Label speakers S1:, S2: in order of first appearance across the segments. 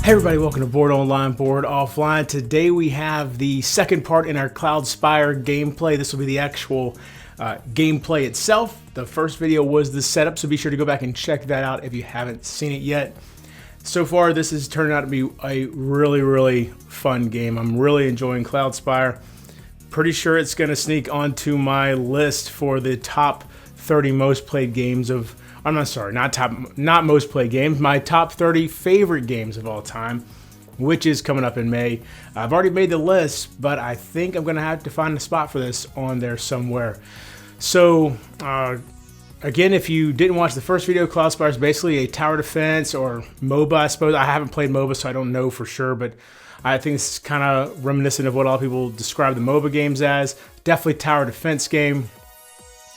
S1: Hey everybody, welcome to Board Online, Board Offline. Today we have the second part in our Cloudspire gameplay. This will be the actual gameplay itself. The first video was the setup, so be sure to go back and check that out if you haven't seen it yet. So far, this has turned out to be a really fun game. I'm really enjoying Cloudspire. Pretty sure it's going to sneak onto my list for the top 30 most played games of... I'm not sorry, not most played games, my top 30 favorite games of all time, which is coming up in May. I've already made the list, but I think I'm going to have to find a spot for this on there somewhere. So, again, if you didn't watch the first video, Cloudspire is basically a tower defense or MOBA, I suppose. I haven't played MOBA, so I don't know for sure, but I think it's kind of reminiscent of what a lot of people describe the MOBA games as. Definitely tower defense game.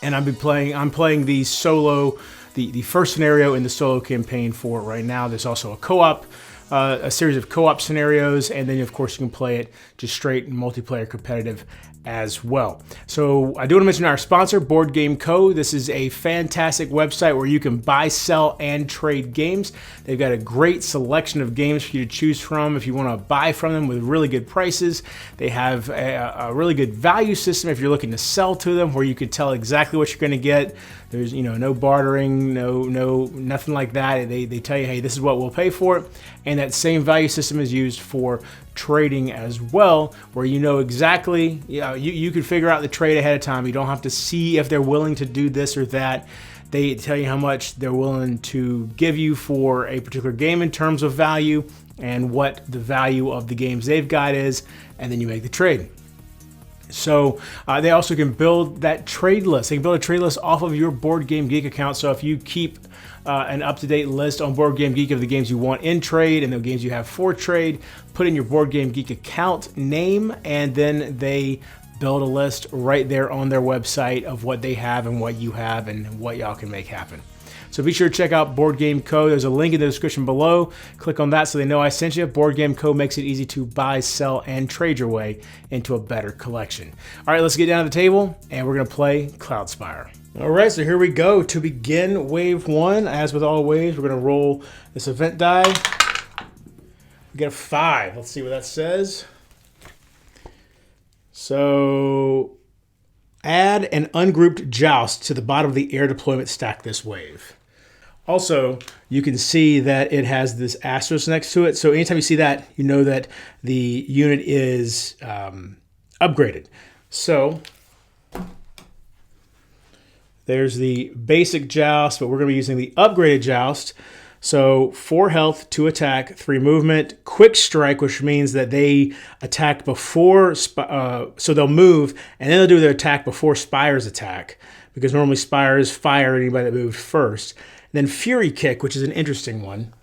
S1: And I'm playing the solo, the first scenario in the solo campaign for it right now. There's also a co-op, a series of co-op scenarios, and then of course you can play it just straight multiplayer competitive as well. So I do want to mention our sponsor, Board Game Co. This is a fantastic website where you can buy, sell, and trade games. They've got a great selection of games for you to choose from if you want to buy from them with really good prices. They have a really good value system if you're looking to sell to them, where you can tell exactly what you're going to get. There's no bartering, nothing like that. They tell you, hey, this is what we'll pay for it. And that same value system is used for trading as well, where you know exactly, you can figure out the trade ahead of time. You don't have to see if they're willing to do this or that. They tell you how much they're willing to give you for a particular game in terms of value and what the value of the games they've got is, and then you make the trade. So they also can build that trade list. They can build a trade list off of your Board Game Geek account. So if you keep an up-to-date list on Board Game Geek of the games you want in trade and the games you have for trade, put in your Board Game Geek account name, and then they build a list right there on their website of what they have and what you have and what y'all can make happen. So be sure to check out Board Game Co. There's a link in the description below. Click on that so they know I sent you. Board Game Co. makes it easy to buy, sell, and trade your way into a better collection. All right, let's get down to the table, and we're going to play Cloudspire. All right, so here we go. To begin wave one, as with all waves, we're going to roll this event die. We get a 5. Let's see what that says. So, add an ungrouped joust to the bottom of the air deployment stack this wave. Also, you can see that it has this asterisk next to it. So anytime you see that, you know that the unit is upgraded. So there's the basic joust, but we're going to be using the upgraded joust. So 4 health, 2 attack, 3 movement, quick strike, which means that they attack before, so they'll move, and then they'll do their attack before Spire's attack, because normally Spires fire anybody that moved first. And then Fury Kick, which is an interesting one.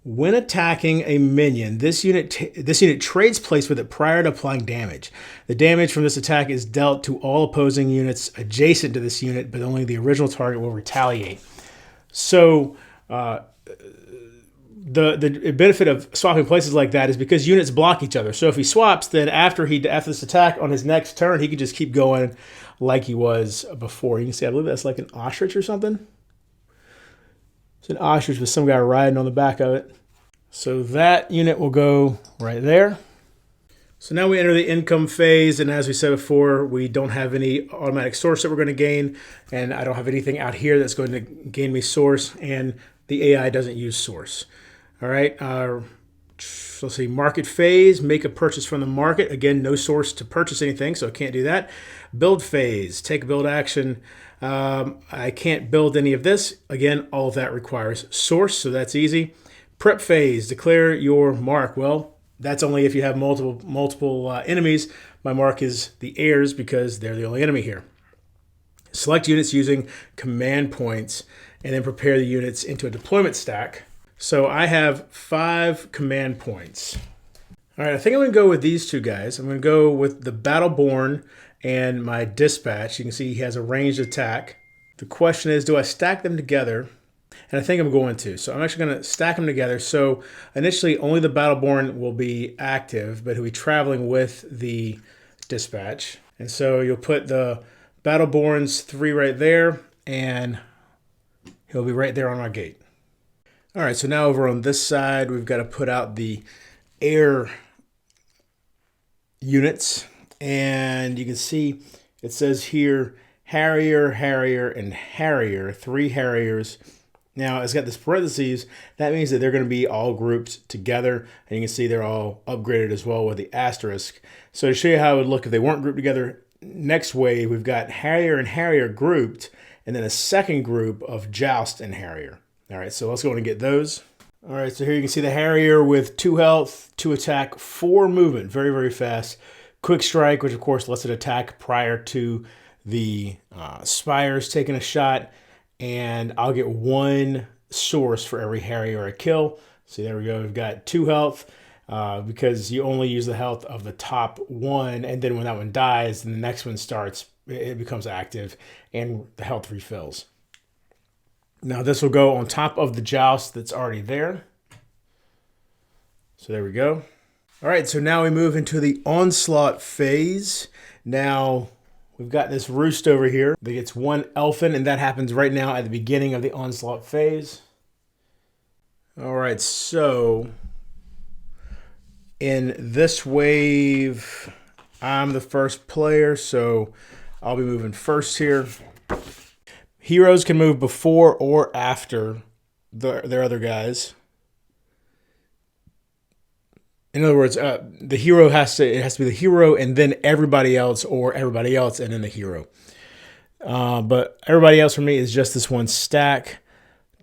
S1: When attacking a minion, this unit trades place with it prior to applying damage. The damage from this attack is dealt to all opposing units adjacent to this unit, but only the original target will retaliate. So the benefit of swapping places like that is because units block each other. So if he swaps, then after this attack on his next turn, he can just keep going like he was before. You can see, I believe that's like an ostrich or something. It's an ostrich with some guy riding on the back of it. So that unit will go right there. So now we enter the income phase, and as we said before, we don't have any automatic source that we're going to gain, and I don't have anything out here that's going to gain me source, and the AI doesn't use source. All right, let's see, market phase, make a purchase from the market. Again, no source to purchase anything, so I can't do that. Build phase, take a build action. I can't build any of this. Again, all of that requires source, so that's easy. Prep phase, declare your mark. Well, that's only if you have multiple enemies. My mark is the heirs because they're the only enemy here. Select units using command points and then prepare the units into a deployment stack. So I have 5 command points. All right, I think I'm going to go with these two guys. I'm going to go with the Battleborn and my dispatch. You can see he has a ranged attack. The question is, do I stack them together? And I think I'm going to. So I'm actually going to stack them together. So initially, only the Battleborn will be active, but he'll be traveling with the dispatch. And so you'll put the Battleborn's 3 right there, and he'll be right there on our gate. All right, so now over on this side, we've got to put out the air units. And you can see it says here, Harrier, Harrier, and Harrier, 3 Harriers. Now, it's got this parentheses. That means that they're going to be all grouped together. And you can see they're all upgraded as well with the asterisk. So to show you how it would look if they weren't grouped together, next wave, we've got Harrier and Harrier grouped, and then a second group of Joust and Harrier. All right, so let's go and get those. All right, so here you can see the Harrier with 2 health, 2 attack, 4 movement, very, very fast. Quick strike, which of course lets it attack prior to the spires taking a shot. And I'll get 1 source for every Harrier I kill. See, there we go. We've got 2 health because you only use the health of the top 1. And then when that one dies, and the next one starts, it becomes active and the health refills. Now this will go on top of the Joust that's already there. So there we go. All right, so now we move into the onslaught phase. Now, we've got this roost over here that gets 1 elfin, and that happens right now at the beginning of the onslaught phase. All right, so in this wave, I'm the first player, so I'll be moving first here. Heroes can move before or after their other guys. In other words, the hero it has to be the hero and then everybody else, or everybody else and then the hero. But everybody else for me is just this 1 stack,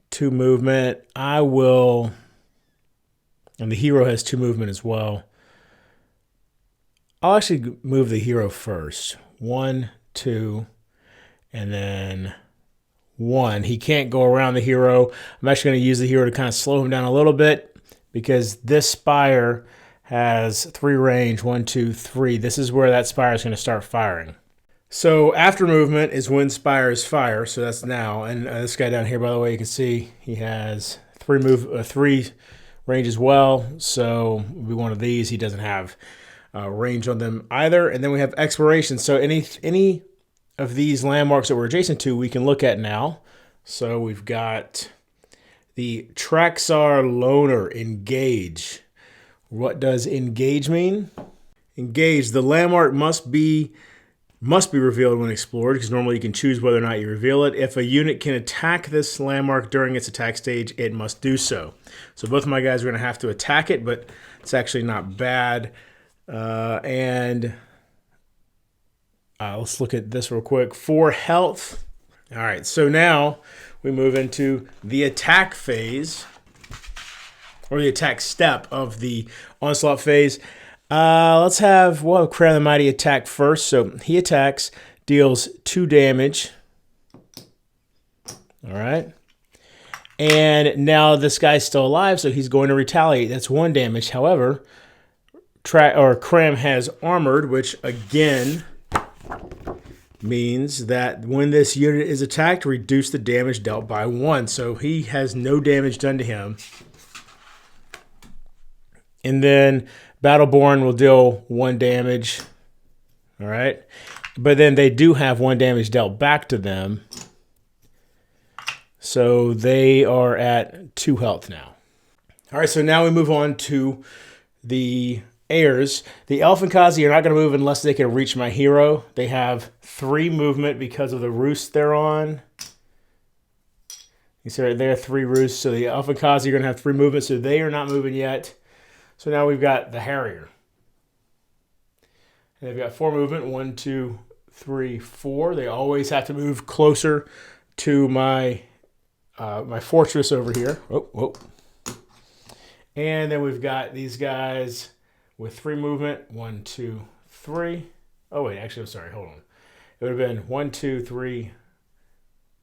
S1: 2 movement. And the hero has 2 movement as well. I'll actually move the hero first. 1, 2, and then 1. He can't go around the hero. I'm actually going to use the hero to kind of slow him down a little bit, because this spire has 3 range, 1, 2, 3. This is where that spire is going to start firing. So after movement is when spires fire, so that's now. And this guy down here, by the way, you can see he has 3 range as well. So it'll be one of these. He doesn't have range on them either. And then we have exploration. So any of these landmarks that we're adjacent to, we can look at now. So we've got the Traxar Loner, engage. What does engage mean? Engage, the landmark must be revealed when explored, because normally you can choose whether or not you reveal it. If a unit can attack this landmark during its attack stage, it must do so. So both of my guys are going to have to attack it, but it's actually not bad. Let's look at this real quick. 4 health. All right, so now we move into the attack phase, or the attack step of the onslaught phase. We'll have Kram the Mighty attack first. So he attacks, deals 2 damage. All right. And now this guy's still alive, so he's going to retaliate. That's 1 damage. However, Kram has armored, which again means that when this unit is attacked, reduce the damage dealt by 1. So he has no damage done to him. And then Battleborn will deal 1 damage. All right. But then they do have 1 damage dealt back to them. So they are at 2 health now. All right, so now we move on to the heirs. The Elfinkazi are not going to move unless they can reach my hero. They have 3 movement because of the roost they're on. You see right there, 3 roosts. So the Elfinkazi are going to have 3 movement, so they are not moving yet. So now we've got the Harrier. And they've got 4 movement, 1, 2, 3, 4. They always have to move closer to my my fortress over here. And then we've got these guys with 3 movement, 1, 2, 3. Oh wait, actually, I'm sorry. Hold on. It would have been 1, 2, 3,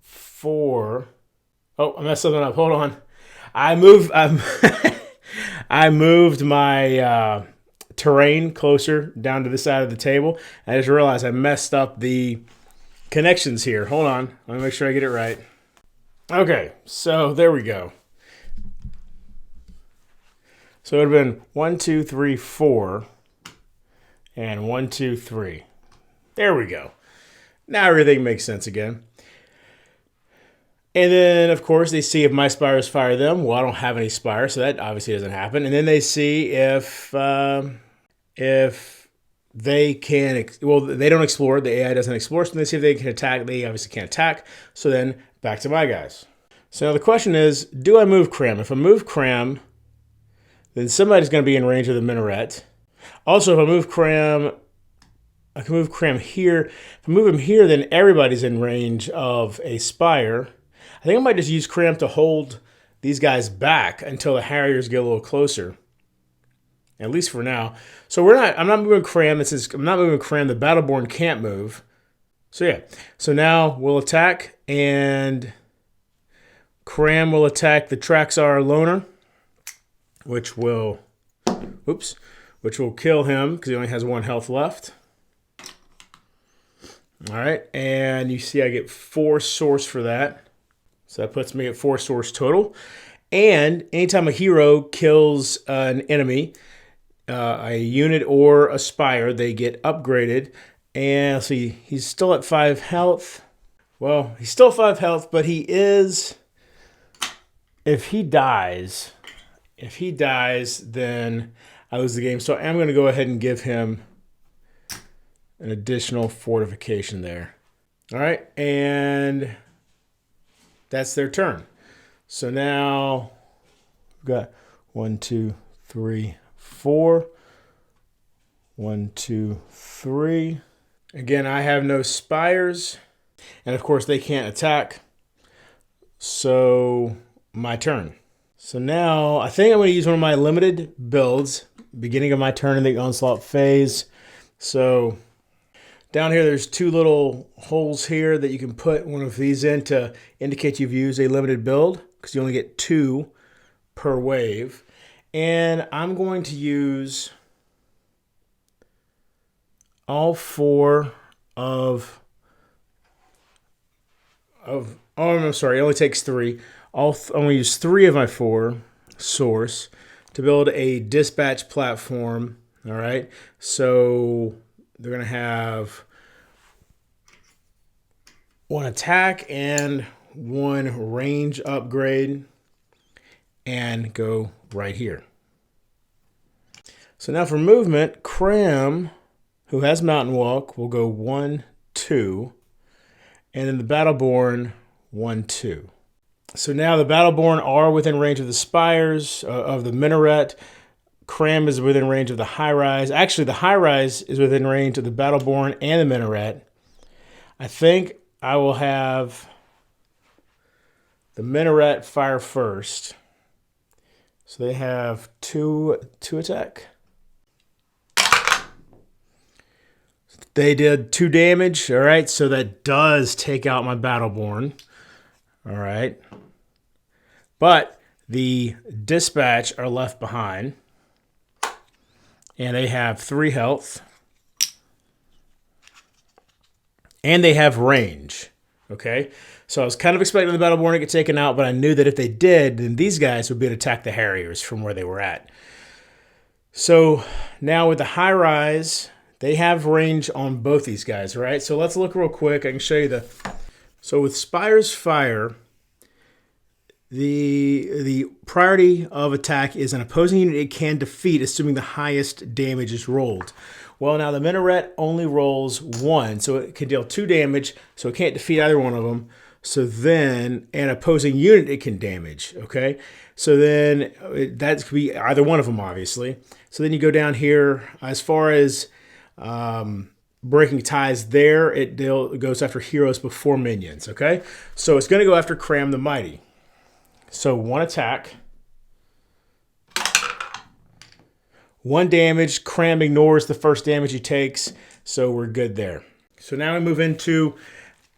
S1: 4. Oh, I messed something up. Hold on. I moved my terrain closer down to this side of the table. I just realized I messed up the connections here. Hold on. Let me make sure I get it right. Okay, so there we go. So it would have been 1, 2, 3, 4, and 1, 2, 3. There we go. Now everything makes sense again. And then, of course, they see if my spires fire them. Well, I don't have any spires, so that obviously doesn't happen. And then they see if they can, well, they don't explore. The AI doesn't explore, so they see if they can attack. They obviously can't attack. So then back to my guys. So now the question is, do I move Kram? If I move Kram, then somebody's going to be in range of the minaret. Also, if I move Kram, I can move Kram here. If I move him here, then everybody's in range of a spire. I think I might just use Kram to hold these guys back until the Harriers get a little closer. At least for now. So I'm not moving Kram. It says I'm not moving Kram. The Battleborn can't move. So yeah. So now we'll attack, and Kram will attack the Traxxar Loner, which will kill him because he only has 1 health left. All right, and you see I get 4 source for that. So that puts me at 4 source total. And anytime a hero kills an enemy, a unit or a spire, they get upgraded. And let's see, he's still at 5 health. Well, he's still 5 health, but he is, if he dies, then I lose the game. So I'm going to go ahead and give him an additional fortification there. All right, and that's their turn. So now we've got 1, 2, 3, 4. 1, 2, 3. Again, I have no spires, and of course they can't attack. So my turn. So now I think I'm going to use one of my limited builds, beginning of my turn in the onslaught phase. So down here, there's 2 little holes here that you can put one of these in to indicate you've used a limited build, because you only get 2 per wave. And I'm going to use all 4 of oh, I'm sorry, it only takes 3. I'm going to use 3 of my 4 source to build a dispatch platform. All right, so they're going to have 1 attack and 1 range upgrade, and go right here. So now for movement, Kram, who has Mountain Walk, will go 1, 2, and then the Battleborn 1, 2. So now the Battleborn are within range of the spires of the minaret. Kram is within range of the high rise. Actually, the high rise is within range of the Battleborn and the minaret. I think I will have the minaret fire first. So they have 2 attack. They did 2 damage. All right, so that does take out my Battleborn. All right. But the dispatch are left behind. And they have 3 health. And they have range. Okay? So I was kind of expecting the Battleborn to get taken out, but I knew that if they did, then these guys would be able to attack the Harriers from where they were at. So now with the high rise, they have range on both these guys, right? So let's look real quick. I can show you So with Spire's Fire, the priority of attack is an opposing unit it can defeat, assuming the highest damage is rolled. Well, now the minaret only rolls 1, so it can deal 2 damage, so it can't defeat either one of them. So then, an opposing unit it can damage, okay? So then, that could be either one of them, obviously. So then you go down here, as far as breaking ties there, it goes after heroes before minions, okay? So it's going to go after Kram the Mighty. So 1 attack. 1 damage. Kram ignores the first damage he takes, so we're good there. So now we move into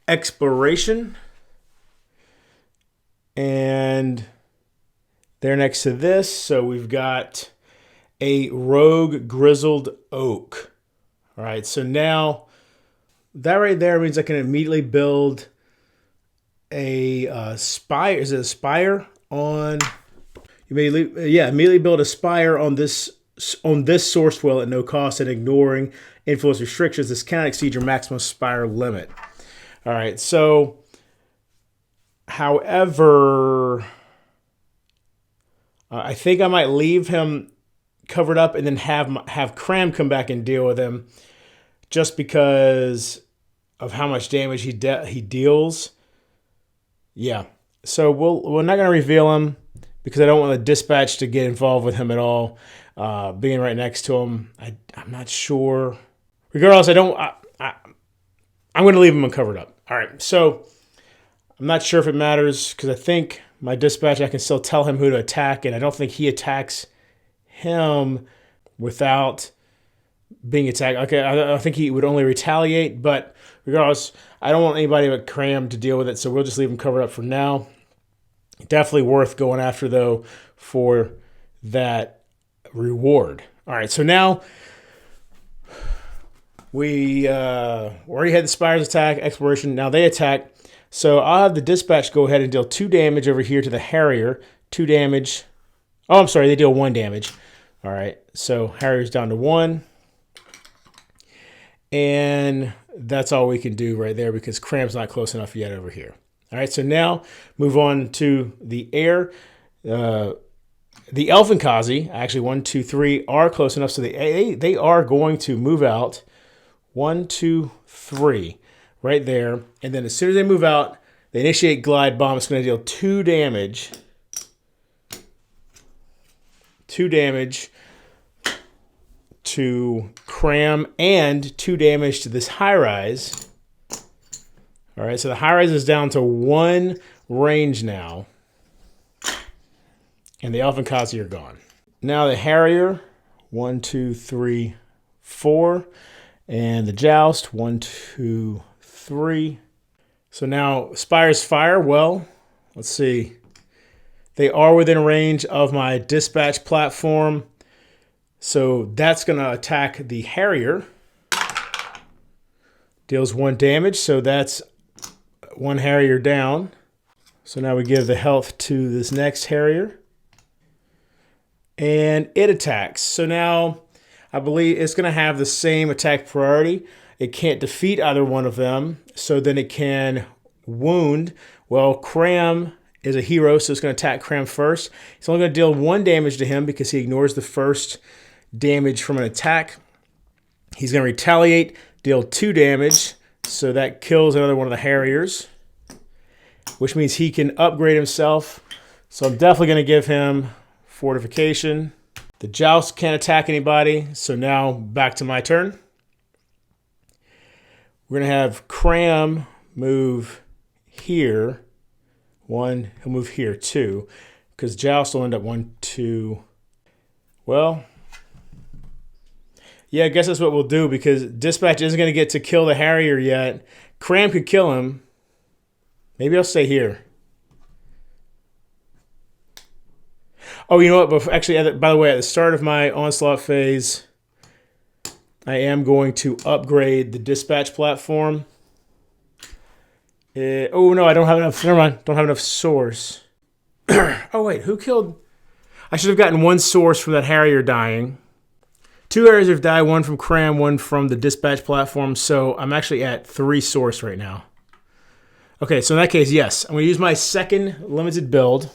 S1: exploration. And they're next to this, so we've got a rogue grizzled oak. All right, so now that right there means I can immediately build a spire. Is it a spire on? Immediately build a spire on this source well at no cost and ignoring influence restrictions. This cannot exceed your maximum spire limit. All right, so however, I think I might leave him covered up and then have Kram come back and deal with him, just because of how much damage he deals. Yeah, so we're not going to reveal him because I don't want the dispatch to get involved with him at all. Being right next to him, I'm not sure. Regardless, I'm going to leave him uncovered up. All right, so I'm not sure if it matters because I think my dispatch, I can still tell him who to attack, and I don't think he attacks him without being attacked. Okay, I think he would only retaliate, but regardless, I don't want anybody but Kram to deal with it, so we'll just leave him covered up for now. Definitely worth going after, though, for that reward. All right, so now we already had the Spires attack, exploration. Now they attack. So I'll have the dispatch go ahead and deal 2 damage over here to the Harrier. 2 damage. Oh, I'm sorry, they deal 1 damage. All right, so Harrier's down to 1. And that's all we can do right there because Kram's not close enough yet over here. All right, so now move on to the Heir. The Elfenkazi, actually 1, 2, 3, are close enough. So they are going to move out. 1, 2, 3. Right there. And then as soon as they move out, they initiate glide bomb. It's going to deal 2 damage. 2 damage to Kram and 2 damage to this high-rise. All right, so the high-rise is down to 1 range now. And the Elfenkazi are gone. Now the Harrier, 1, 2, 3, 4. And the Joust, 1, 2, 3. So now Spires fire. Well, let's see. They are within range of my dispatch platform. So that's going to attack the Harrier. Deals 1 damage. So that's 1 Harrier down. So now we give the health to this next Harrier. And it attacks. So now I believe it's going to have the same attack priority. It can't defeat either one of them, so then it can wound. Well, Kram is a hero, so it's going to attack Kram first. It's only going to deal 1 damage to him because he ignores the first damage from an attack. He's going to retaliate, deal 2 damage, so that kills another one of the Harriers, which means he can upgrade himself. So I'm definitely going to give him fortification. The Joust can't attack anybody, so now back to my turn. We're going to have Kram move here. 1, he'll move here 2. Because Joust will end up 1, 2. Well, yeah, I guess that's what we'll do because Dispatch isn't going to get to kill the Harrier yet. Kram could kill him. Maybe I'll stay here. Oh, you know what? But actually, by the way, at the start of my onslaught phase, I am going to upgrade the dispatch platform. Oh, no, I don't have enough. Never mind. Don't have enough source. Oh, wait. Who killed? I should have gotten 1 source from that Harrier dying. 2 Harriers have died. 1 from Kram, 1 from the dispatch platform. So I'm actually at 3 source right now. Okay, so in that case, yes. I'm going to use my second limited build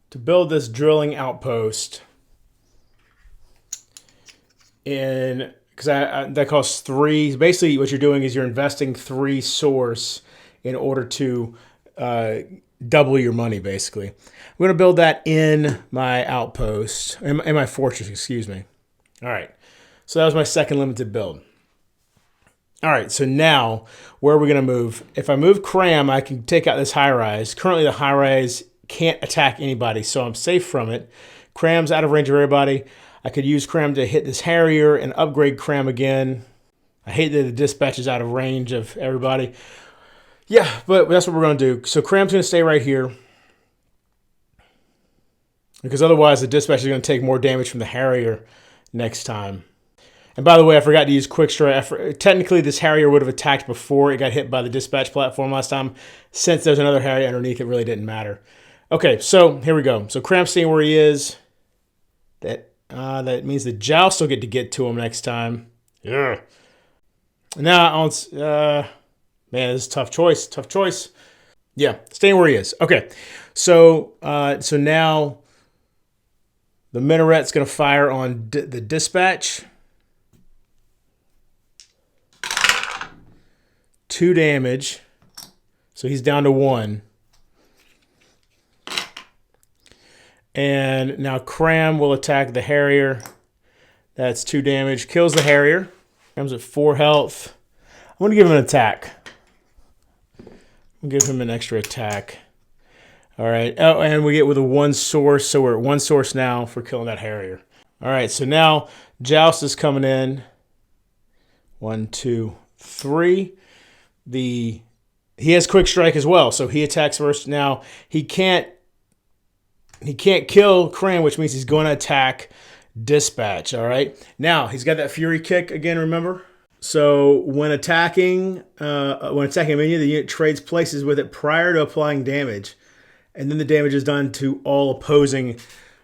S1: to build this drilling outpost. Because that costs 3. Basically, what you're doing is you're investing 3 source in order to double your money, basically. I'm going to build that in my outpost, in my fortress, excuse me. All right, so that was my second limited build. All right, so now, where are we going to move? If I move Kram, I can take out this high-rise. Currently, the high-rise can't attack anybody, so I'm safe from it. Kram's out of range of everybody. I could use Kram to hit this Harrier and upgrade Kram again. I hate that the dispatch is out of range of everybody. Yeah, but that's what we're going to do. So Kram's going to stay right here. Because otherwise the dispatch is going to take more damage from the Harrier. next time. And by the way, I forgot to use quick strike. Technically, this Harrier would have attacked before it got hit by the dispatch platform last time. Since there's another Harrier underneath, it really didn't matter. Okay, so here we go. So Kram's staying where he is. That means the Joust will get to him next time. Yeah. Now, man, this is a tough choice. Tough choice. Yeah, staying where he is. Okay, so now the Minaret's going to fire on the dispatch. 2 damage. So he's down to 1. And now Kram will attack the Harrier. That's 2 damage. Kills the Harrier. Kram's at 4 health. I'm going to give him an attack. I'll give him an extra attack. All right. Oh, and we get with a 1 source. So we're at 1 source now for killing that Harrier. All right. So now Joust is coming in. 1, 2, 3. He has quick strike as well. So he attacks first. Now he can't kill Kram, which means he's going to attack dispatch. All right. Now he's got that fury kick again. Remember. So when attacking a minion, the unit trades places with it prior to applying damage, and then the damage is done to all opposing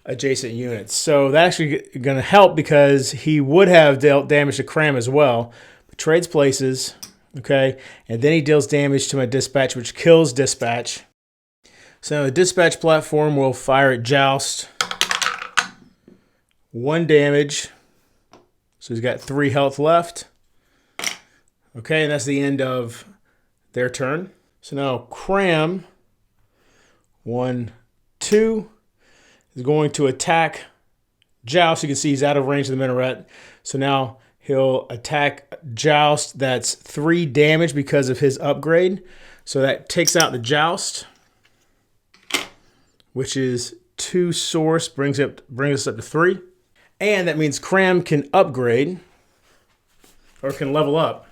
S1: adjacent units. So that's actually going to help because he would have dealt damage to Kram as well. But trades places, okay, and then he deals damage to my dispatch, which kills dispatch. So the dispatch platform will fire at Joust. 1 damage. So he's got 3 health left. Okay, and that's the end of their turn. So now Kram, 1, 2, is going to attack Joust. You can see he's out of range of the Minaret. So now he'll attack Joust. That's 3 damage because of his upgrade. So that takes out the Joust, which is 2 source, brings us up to 3. And that means Kram can upgrade, or can level up.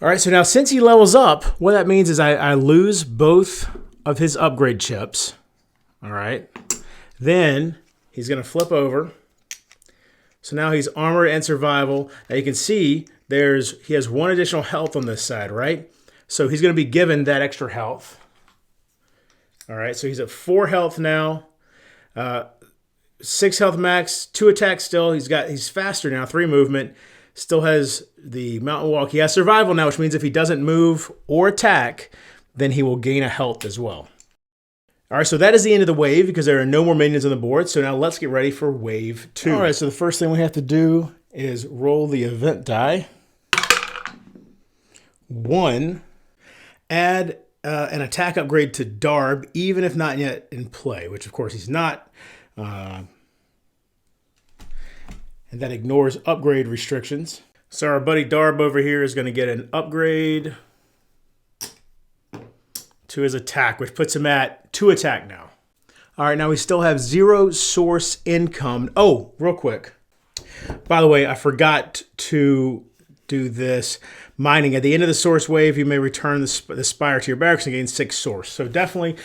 S1: All right, so now since he levels up, what that means is I lose both of his upgrade chips. All right. Then he's going to flip over. So now he's armored and survival. Now you can see he has 1 additional health on this side, right? So he's going to be given that extra health. All right, so he's at 4 health now. 6 health max, 2 attacks still. He's faster now, 3 movement. Still has the mountain walk. He has survival now, which means if he doesn't move or attack, then he will gain a health as well. All right, so that is the end of the wave because there are no more minions on the board. So now let's get ready for wave 2. All right, so the first thing we have to do is roll the event die. 1. Add an attack upgrade to Darb, even if not yet in play, which of course he's not. And that ignores upgrade restrictions. So our buddy Darb over here is going to get an upgrade to his attack, which puts him at 2 attack now. All right, now we still have 0 source income. Oh, real quick. By the way, I forgot to do this. Mining. At the end of the source wave, you may return the spire to your barracks and gain 6 source. So definitely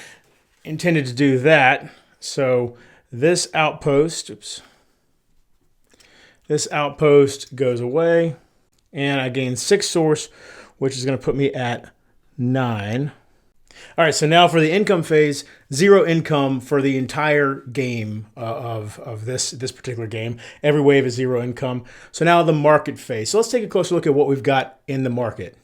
S1: intended to do that. So this outpost, this outpost goes away, and I gain 6 source, which is going to put me at 9. All right, so now for the income phase, 0 income for the entire game of this particular game. Every wave is 0 income. So now the market phase. So let's take a closer look at what we've got in the market.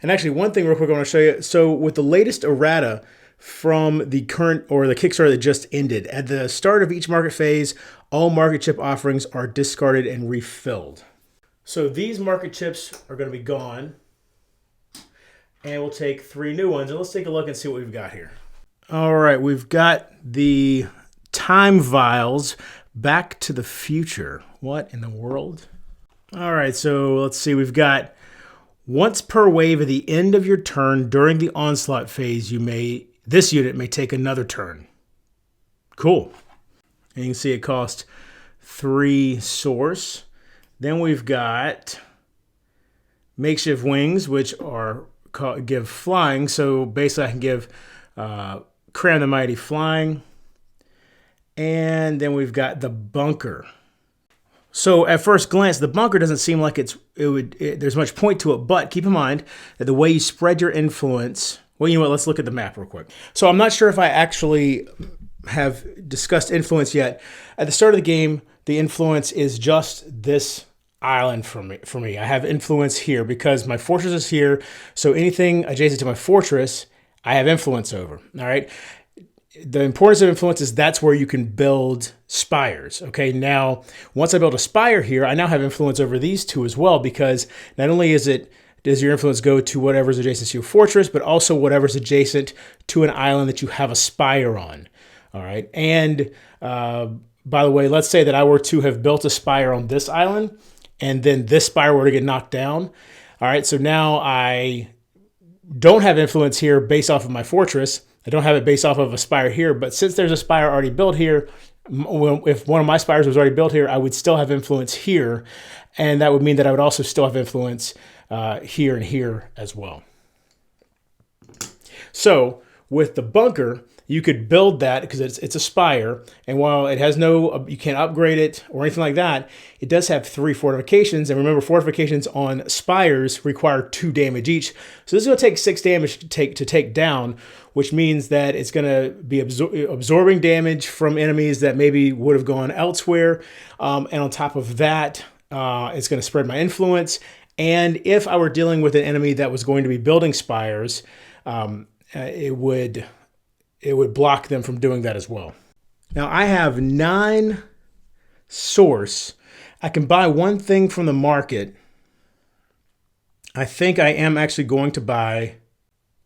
S1: And actually, one thing real quick I want to show you. So with the latest errata from the current or the Kickstarter that just ended, at the start of each market phase, all market chip offerings are discarded and refilled. So these market chips are going to be gone. And we'll take 3 new ones. And let's take a look and see what we've got here. All right, we've got the time vials, Back to the Future. What in the world? All right, so let's see. We've got once per wave at the end of your turn during the onslaught phase, this unit may take another turn. Cool. And you can see it costs 3 source. Then we've got makeshift wings, which give flying. So basically I can give Kram the Mighty flying. And then we've got the bunker. So at first glance, the bunker doesn't seem like there's much point to it, but keep in mind that the way you spread your influence, well, you know what, let's look at the map real quick. So I'm not sure if I actually have discussed influence yet. At the start of the game, the influence is just this island for me. I have influence here because my fortress is here, so anything adjacent to my fortress, I have influence over, all right? The importance of influence is that's where you can build spires. Okay, now once I build a spire here, I now have influence over these two as well, because not only does your influence go to whatever's adjacent to your fortress, but also whatever's adjacent to an island that you have a spire on. All right, and by the way, let's say that I were to have built a spire on this island, and then this spire were to get knocked down. All right, so now I don't have influence here based off of my fortress. I don't have it based off of a spire here, but since there's a spire already built here, if one of my spires was already built here, I would still have influence here, and that would mean that I would also still have influence here and here as well. So with the bunker, you could build that because it's a spire, and while it has you can't upgrade it or anything like that, it does have 3 fortifications, and remember, fortifications on spires require 2 damage each, so this is going to take 6 damage to take down, which means that it's going to be absorbing damage from enemies that maybe would have gone elsewhere, and on top of that, it's going to spread my influence, and if I were dealing with an enemy that was going to be building spires, it would block them from doing that as well. Now I have 9 source. I can buy one thing from the market. I think I am actually going to buy,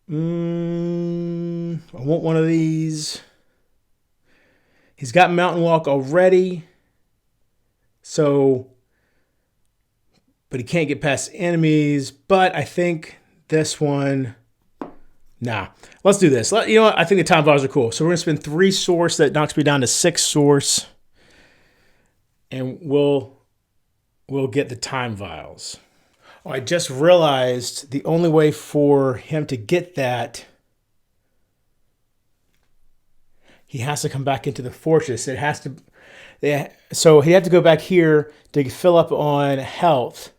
S1: I want one of these. He's got Mountain Walk already. But he can't get past enemies. But I think this one, nah, let's do this. You know what? I think the time vials are cool. So we're going to spend 3 source. That knocks me down to 6 source. And we'll get the time vials. Oh, I just realized the only way for him to get that, he has to come back into the fortress. So he'd have to go back here to fill up on health.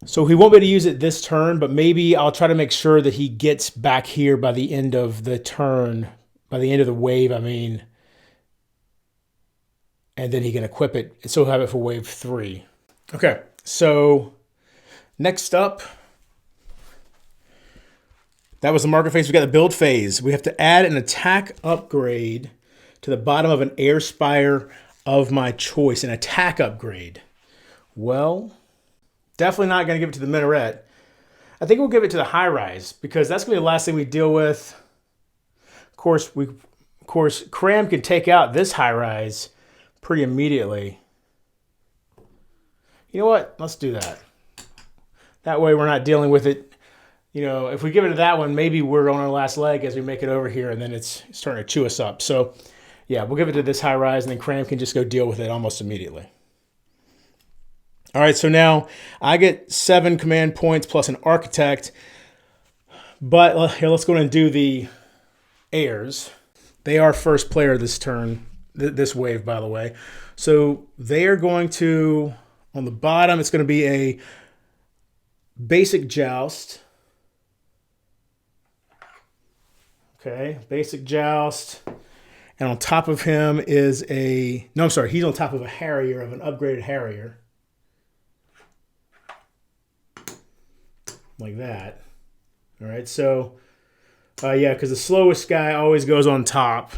S1: So he won't be able to use it this turn, but maybe I'll try to make sure that he gets back here by the end of the turn, by the end of the wave, I mean. And then he can equip it, so he'll have it for wave 3. Okay, so next up, that was the market phase. We got the build phase. We have to add an attack upgrade to the bottom of an air spire of my choice, an attack upgrade. Well, definitely not going to give it to the minaret. I think we'll give it to the high rise because that's going to be the last thing we deal with. Of course, Kram can take out this high rise pretty immediately. You know what? Let's do that. That way we're not dealing with it. You know, if we give it to that one, maybe we're on our last leg as we make it over here, and then it's starting to chew us up. So, yeah, we'll give it to this high rise, and then Kram can just go deal with it almost immediately. All right, so now I get 7 command points plus an architect. But here, let's go and do the heirs. They are first player this turn, this wave, by the way. So they are going to, on the bottom, it's going to be a basic joust. Okay, basic joust. And on top of him is he's on top of a Harrier, of an upgraded Harrier. Like that. All right, so, yeah, because the slowest guy always goes on top.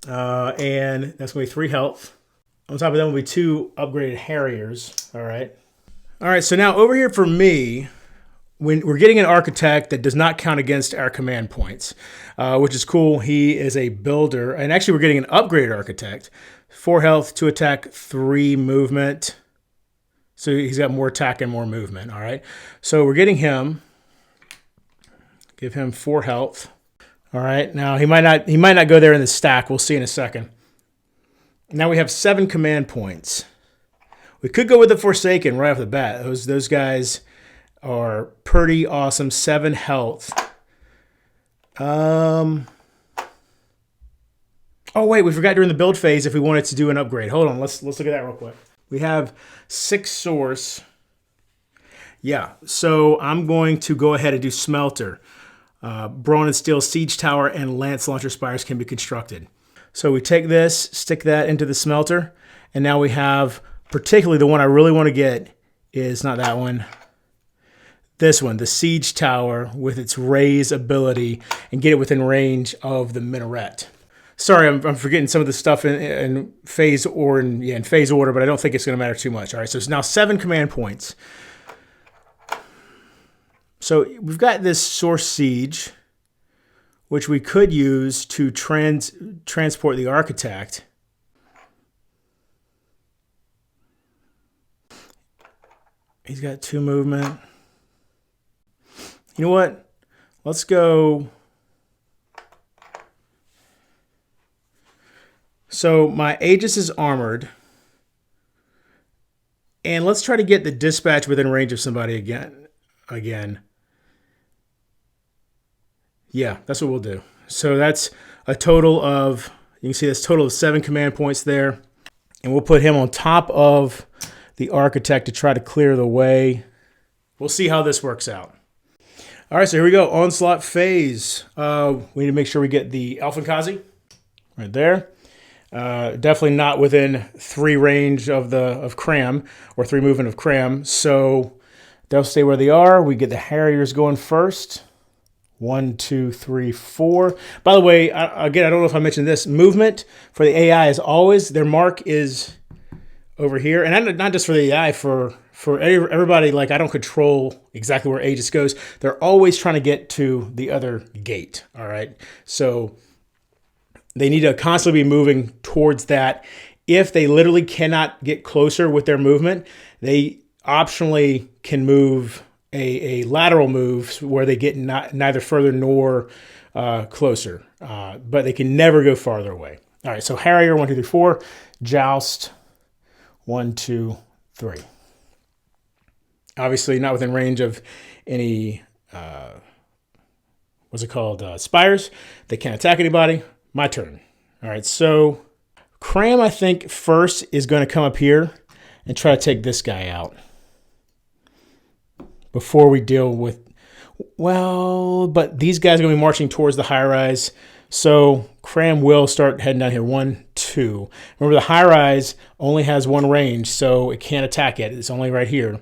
S1: And that's going to be 3 health. On top of that will be 2 upgraded Harriers. All right. All right, so now over here for me, when we're getting an architect that does not count against our command points, which is cool. He is a builder. And actually, we're getting an upgraded architect. 4 health, 2 attack, 3 movement. So he's got more attack and more movement, all right? So we're getting him. Give him 4 health. All right, now he might not go there in the stack. We'll see in a second. Now we have 7 command points. We could go with the Forsaken right off the bat. Those guys are pretty awesome. 7 health. Oh wait, we forgot during the build phase if we wanted to do an upgrade. Hold on, let's look at that real quick. We have 6 source. Yeah, so I'm going to go ahead and do smelter. Brawnen steel siege tower and lance launcher spires can be constructed. So we take this, stick that into the smelter, and now we have, particularly the one I really want to get is not that one. This one, the siege tower with its raise ability, and get it within range of the minaret. Sorry, I'm forgetting some of the stuff in phase or in phase order, but I don't think it's going to matter too much. All right, so it's now 7 command points. So we've got this source siege, which we could use to transport the architect. He's got 2 movement. You know what? Let's go. So my Aegis is armored. And let's try to get the dispatch within range of somebody again. Yeah, that's what we'll do. So that's a total of, you can see this total of 7 command points there. And we'll put him on top of the architect to try to clear the way. We'll see how this works out. All right, so here we go. Onslaught phase. We need to make sure we get the Elfenkazi right there. Definitely not within 3 range of Kram, or 3 movement of Kram. So they'll stay where they are. We get the Harriers going first. 1, 2, 3, 4. By the way, again, I don't know if I mentioned this. Movement for the AI is always, their mark is over here. And not just for the AI, for everybody, like I don't control exactly where Aegis goes. They're always trying to get to the other gate, all right? So they need to constantly be moving towards that. If they literally cannot get closer with their movement, they optionally can move a lateral move where they get neither further nor closer, but they can never go farther away. All right, so Harrier, 1, 2, 3, 4. Joust, 1, 2, 3. Obviously not within range of any, what's it called, spires. They can't attack anybody. My turn. All right, so Kram, I think, first is going to come up here and try to take this guy out before we deal with, well, but these guys are going to be marching towards the high-rise. So Kram will start heading down here. 1, 2. Remember, the high-rise only has 1 range, so it can't attack it. It's only right here.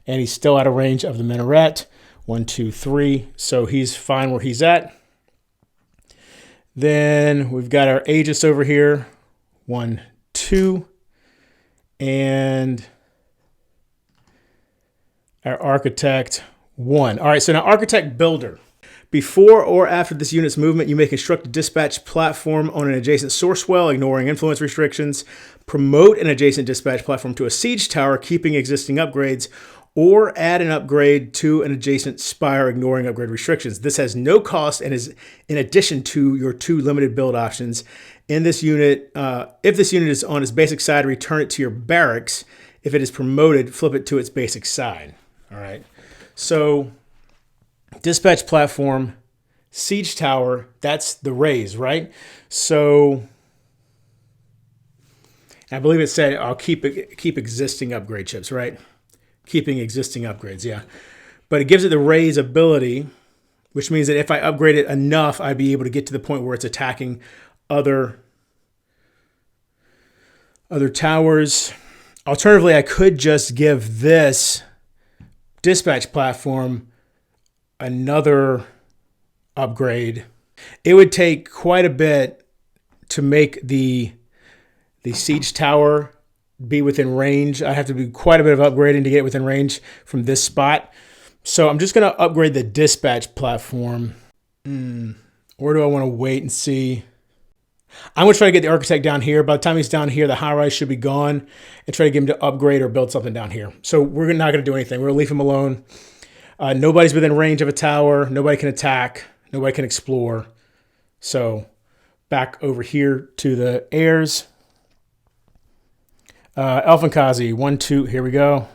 S1: And he's still out of range of the minaret. 1, 2, 3. So he's fine where he's at. Then we've got our Aegis over here. 1, 2. And our architect, 1. All right, so now architect builder. Before or after this unit's movement, you may construct a dispatch platform on an adjacent source well, ignoring influence restrictions, promote an adjacent dispatch platform to a siege tower, keeping existing upgrades, or add an upgrade to an adjacent spire, ignoring upgrade restrictions. This has no cost and is in addition to your 2 limited build options. In this unit, if this unit is on its basic side, return it to your barracks. If it is promoted, flip it to its basic side. All right, so dispatch platform, siege tower, that's the raise, right? So I believe it said I'll keep existing upgrade chips, right? Keeping existing upgrades, yeah. But it gives it the raise ability, which means that if I upgrade it enough, I'd be able to get to the point where it's attacking other towers. Alternatively, I could just give this dispatch platform another upgrade. It would take quite a bit to make the siege tower be within range. I have to do quite a bit of upgrading to get within range from this spot. So I'm just going to upgrade the dispatch platform. Or do I want to wait and see? I'm going to try to get the architect down here. By the time he's down here, the high-rise should be gone, and try to get him to upgrade or build something down here. So we're not going to do anything. We're going to leave him alone. Nobody's within range of a tower. Nobody can attack. Nobody can explore. So back over here to the heirs. Elfenkazi, 1, 2, here we go.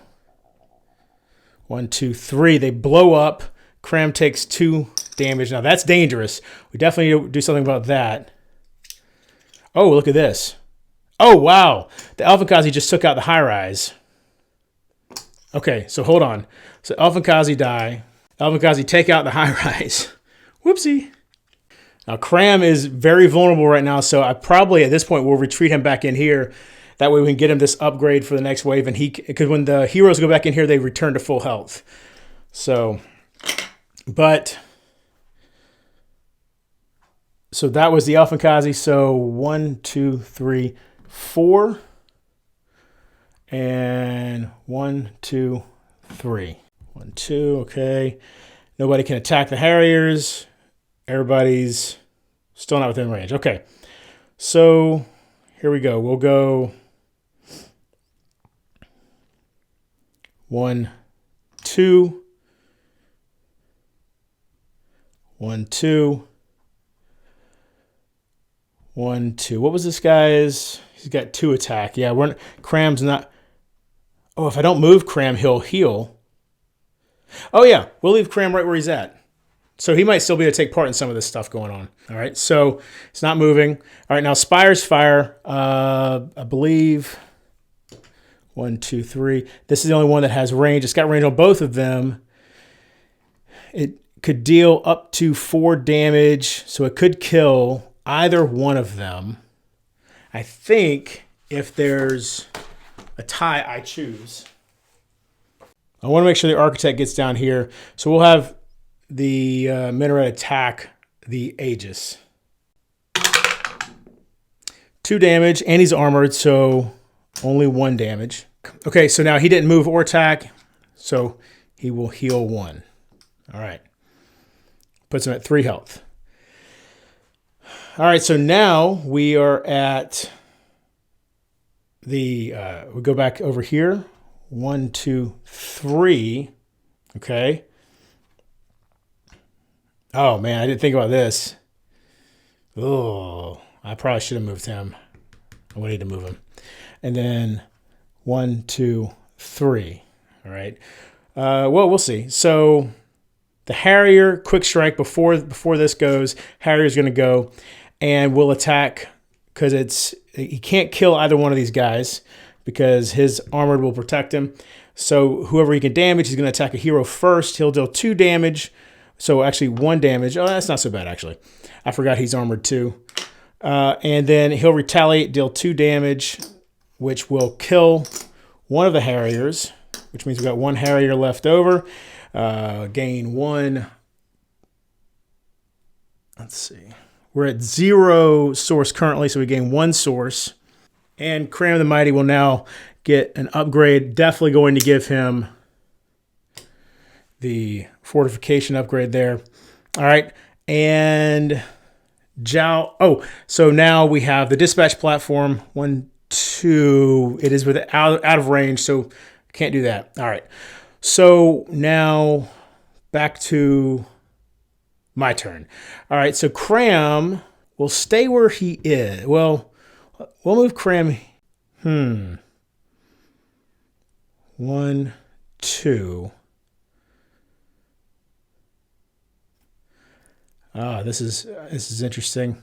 S1: 1, 2, 3. They blow up. Kram takes 2 damage. Now that's dangerous. We definitely need to do something about that. Oh, look at this. Oh, wow. The Elfinkazi just took out the high-rise. Okay, so hold on. So Elfinkazi die. Elfinkazi take out the high-rise. Whoopsie. Now, Kram is very vulnerable right now, so I probably, at this point, will retreat him back in here. That way we can get him this upgrade for the next wave. And because when the heroes go back in here, they return to full health. So, so that was the Elfinkazi. So 1, 2, 3, 4. And 1, 2, 3. 1, 2, okay. Nobody can attack the Harriers. Everybody's still not within range. Okay. So here we go. We'll go 1, 2. 1, 2. 1, 2. What was this guy's? He's got 2 attack. Yeah, Kram's not. Oh, if I don't move Kram, he'll heal. Oh, yeah. We'll leave Kram right where he's at. So he might still be able to take part in some of this stuff going on. All right. So it's not moving. All right. Now Spire's fire. I believe 1, 2, 3. This is the only one that has range. It's got range on both of them. It could deal up to 4 damage. So it could kill either one of them. I think if there's a tie, I choose. I want to make sure the Architect gets down here. So we'll have the Minaret attack the Aegis. 2 damage, and he's armored, so only 1 damage. Okay, so now he didn't move or attack, so he will heal 1. All right. Puts him at 3 health. All right, so now we are at the, we go back over here. 1, 2, 3. Okay. Oh, man, I didn't think about this. Oh, I probably should have moved him. We need to move him. And then 1, 2, 3. All right. Well, we'll see. So the Harrier, quick strike before this goes. Harrier's going to go and we'll attack because he can't kill either one of these guys because his armored will protect him. So whoever he can damage, he's going to attack a hero first. He'll deal 2 damage. So actually 1 damage. Oh, that's not so bad, actually. I forgot he's armored too. And then he'll retaliate, deal 2 damage, which will kill one of the Harriers, which means we've got 1 Harrier left over. Gain 1. Let's see. We're at 0 source currently, so we gain 1 source. And Kram the Mighty will now get an upgrade. Definitely going to give him the fortification upgrade there. All right. And Zhao. Oh, so now we have the dispatch platform. 1, 2. It is out of range, so can't do that. All right. So now back to my turn. All right. So Kram will stay where he is. Well, we'll move Kram. 1, 2. This is interesting.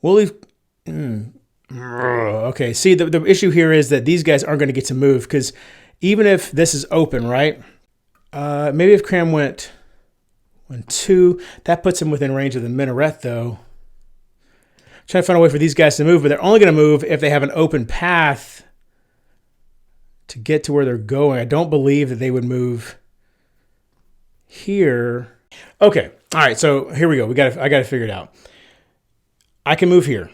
S1: We'll leave. Okay. See, the issue here is that these guys aren't going to get to move because even if this is open, right? Maybe if Kram went 1, 2, that puts him within range of the Minaret, though. Trying to find a way for these guys to move, but they're only going to move if they have an open path to get to where they're going. I don't believe that they would move here. Okay. All right. So here we go. I got to figure it out. I can move here.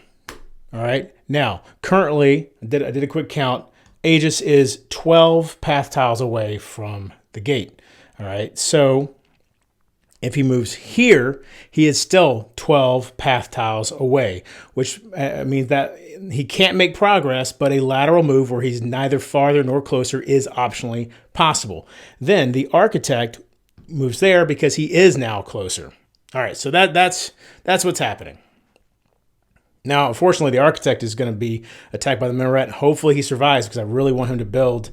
S1: All right. Now, currently, I did a quick count. Aegis is 12 path tiles away from the gate. All right. So if he moves here, he is still 12 path tiles away, which means that he can't make progress, but a lateral move where he's neither farther nor closer is optionally possible. Then the Architect moves there because he is now closer. All right, so that's what's happening. Now, unfortunately, the Architect is going to be attacked by the Minaret. Hopefully he survives because I really want him to build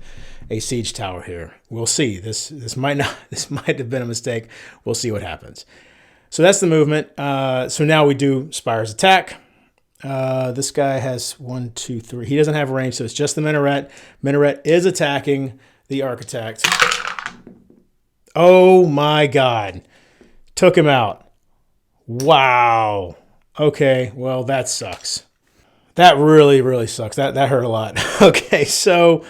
S1: a siege tower here. We'll see. This might have been a mistake. We'll see what happens. So that's the movement. So now we do Spire's attack. This guy has 1, 2, 3. He doesn't have range, so it's just the minaret. Minaret is attacking the architect. Oh my God. Took him out. Wow. Okay, well, that sucks. That really, really sucks. That hurt a lot. Okay, so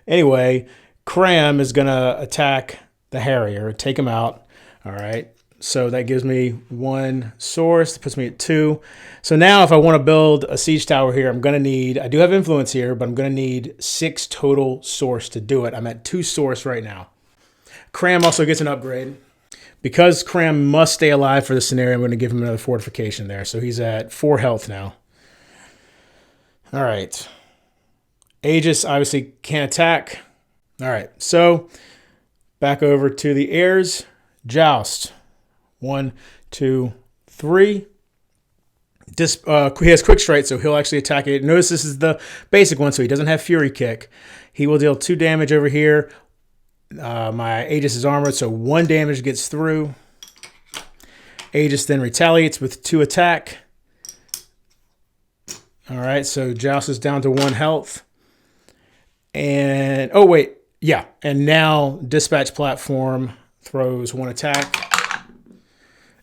S1: anyway, Kram is going to attack the Harrier, take him out. All right, so that gives me 1 source. That puts me at 2. So now if I want to build a siege tower here, I'm going to need, I do have influence here, but I'm going to need 6 total source to do it. I'm at 2 source right now. Kram also gets an upgrade. Because Kram must stay alive for this scenario, I'm going to give him another fortification there. So he's at 4 health now. All right. Aegis obviously can't attack. All right. So back over to the heirs. Joust. 1, 2, 3. He has quick strike, so he'll actually attack it. Notice this is the basic one, so he doesn't have fury kick. He will deal 2 damage over here. My Aegis is armored, so 1 damage gets through. Aegis then retaliates with 2 attack. All right, so Joust is down to 1 health. And, oh wait, yeah. And now Dispatch Platform throws 1 attack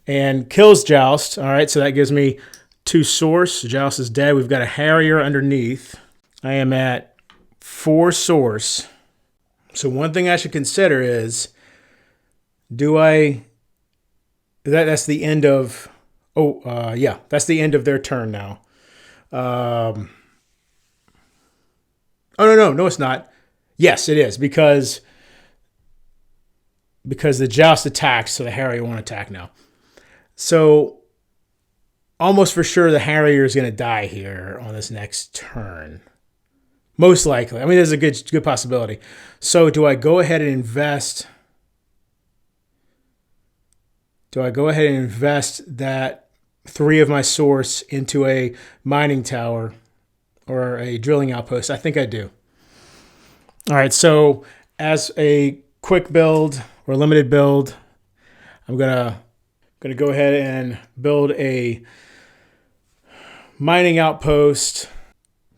S1: and kills Joust. All right, so that gives me 2 source. Joust is dead. We've got a Harrier underneath. I am at 4 source. So one thing I should consider is, that's the end of, yeah, that's the end of their turn now. Oh, no, it's not. Yes, it is, because the Joust attacks, so the Harrier won't attack now. So almost for sure the Harrier is going to die here on this next turn. Most likely. I mean, there's a good possibility. So do I go ahead and invest? Do I go ahead and invest that 3 of my source into a mining tower or a drilling outpost? I think I do. All right, so as a quick build or limited build, I'm gonna go ahead and build a mining outpost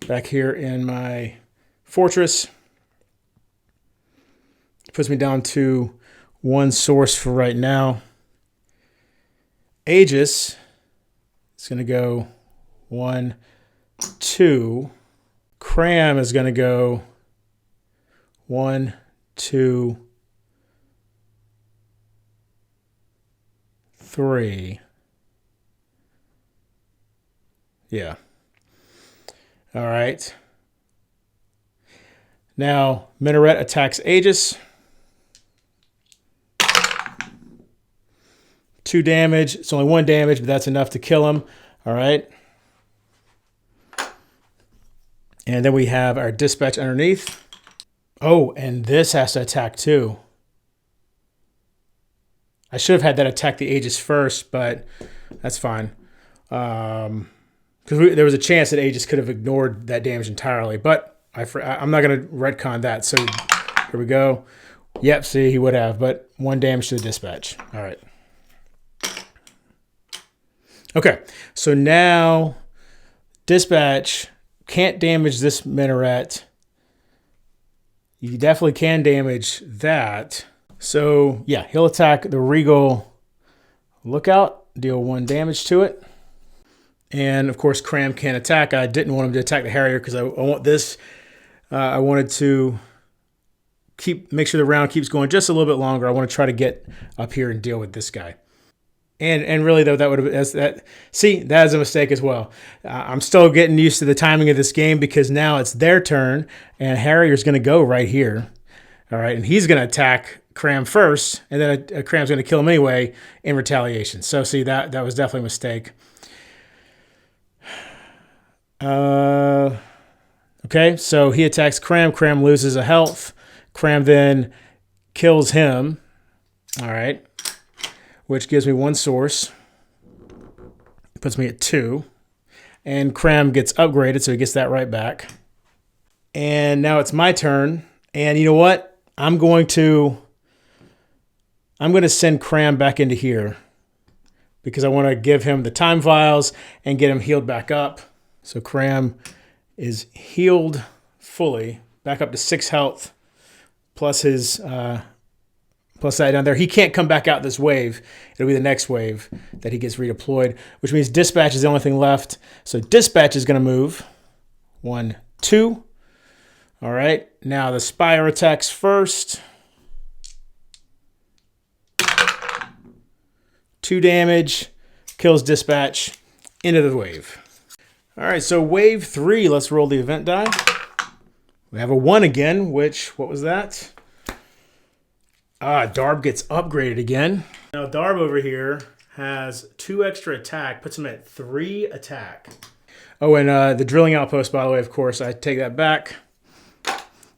S1: back here in my fortress. Puts me down to 1 source for right now. Aegis is going to go 1, 2. Kram is going to go 1, 2, 3. Yeah. All right. Now, Minaret attacks Aegis. 2 damage. It's only 1 damage, but that's enough to kill him. All right. And then we have our dispatch underneath. Oh, and this has to attack too. I should have had that attack the Aegis first, but that's fine. Because there was a chance that Aegis could have ignored that damage entirely, but I'm not going to retcon that. So here we go. Yep, see, he would have, but 1 damage to the dispatch. All right. Okay, so now dispatch can't damage this minaret. You definitely can damage that. So yeah, he'll attack the Regal Lookout, deal 1 damage to it. And of course, Kram can't attack. I didn't want him to attack the Harrier because I want this. I wanted to make sure the round keeps going just a little bit longer. I want to try to get up here and deal with this guy. And really though, that would have see, that is a mistake as well. I'm still getting used to the timing of this game because now it's their turn and Harrier's going to go right here. All right, and he's going to attack Kram first, and then Kram's going to kill him anyway in retaliation. So see, that was definitely a mistake. Okay, so he attacks Kram. Kram loses a health. Kram then kills him. All right, which gives me 1 source. It puts me at 2. And Kram gets upgraded, so he gets that right back. And now it's my turn. And you know what? I'm going to send Kram back into here because I want to give him the time vials and get him healed back up. So Kram is healed fully, back up to 6 health, plus his plus that down there. He can't come back out this wave. It'll be the next wave that he gets redeployed, which means dispatch is the only thing left. So dispatch is going to move. 1, 2. All right. Now the Spire attacks first. 2 damage. Kills dispatch. Into the wave. All right. So wave 3. Let's roll the event die. We have a 1 again, which, what was that? Darb gets upgraded again. Now Darb over here has 2 extra attack, puts him at 3 attack. Oh, and the drilling outpost, by the way, of course, I take that back.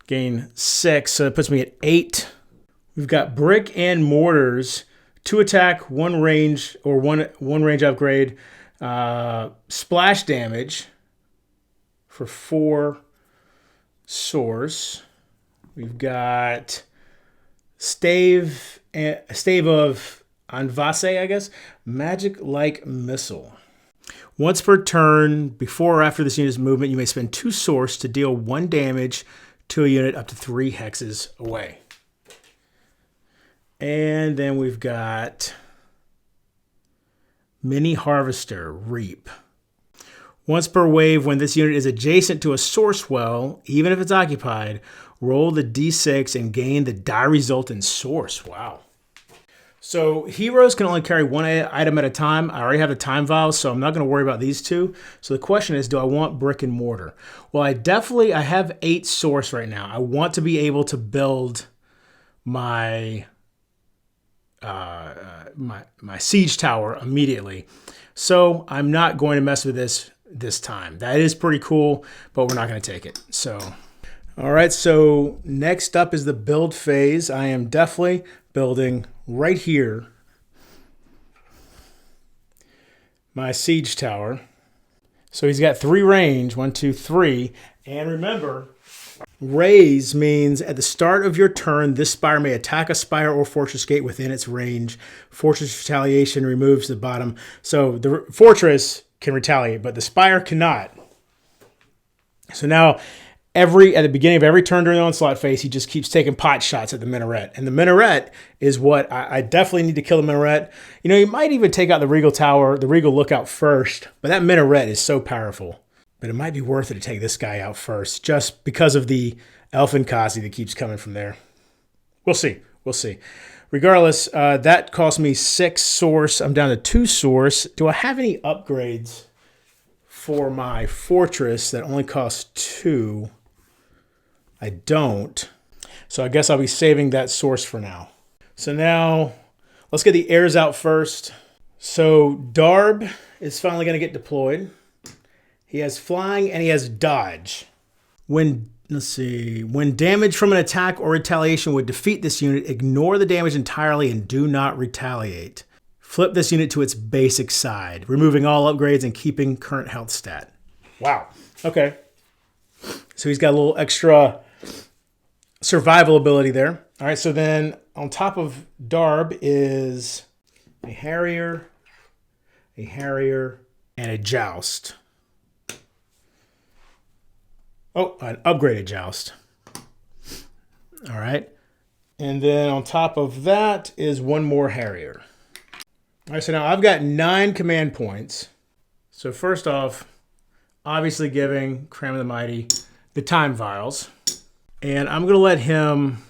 S1: Gain 6, so it puts me at 8. We've got brick and mortars, 2 attack, 1 range, or one range upgrade. Splash damage for 4 source. We've got stave of Anvase, I guess. Magic-like missile. Once per turn, before or after this unit's movement, you may spend 2 source to deal 1 damage to a unit up to 3 hexes away. And then we've got Mini Harvester, Reap. Once per wave, when this unit is adjacent to a source well, even if it's occupied, roll the d6 and gain the die result in source. Wow. So heroes can only carry 1 item at a time. I already have the time vials, so I'm not going to worry about these 2. So the question is, do I want brick and mortar? Well, I have 8 source right now. I want to be able to build my my siege tower immediately. So I'm not going to mess with this time. That is pretty cool, but we're not going to take it. So, all right. So next up is the build phase. I am definitely building right here my siege tower. So he's got 3 range, 1, 2, 3. And remember, raise means at the start of your turn, this spire may attack a spire or fortress gate within its range. Fortress retaliation removes the bottom. So the fortress can retaliate, but the spire cannot. So now at the beginning of every turn during the onslaught phase, he just keeps taking pot shots at the minaret. And the minaret is what I definitely need to kill the minaret. You know, you might even take out the regal tower, the regal lookout first, but that minaret is so powerful. But it might be worth it to take this guy out first, just because of the elfin Kazi that keeps coming from there. We'll see. We'll see. Regardless, that cost me 6 source. I'm down to 2 source. Do I have any upgrades for my fortress that only cost 2? I don't. So I guess I'll be saving that source for now. So now let's get the heirs out first. So Darb is finally going to get deployed. He has flying and he has dodge. When damage from an attack or retaliation would defeat this unit, ignore the damage entirely and do not retaliate. Flip this unit to its basic side, removing all upgrades and keeping current health stat. Wow. Okay. So he's got a little extra survival ability there. All right, so then on top of Darb is a Harrier, and a Joust. Oh, an upgraded Joust. All right. And then on top of that is 1 more Harrier. All right, so now I've got 9 command points. So first off, obviously giving Kram the Mighty the time vials. And I'm going to let him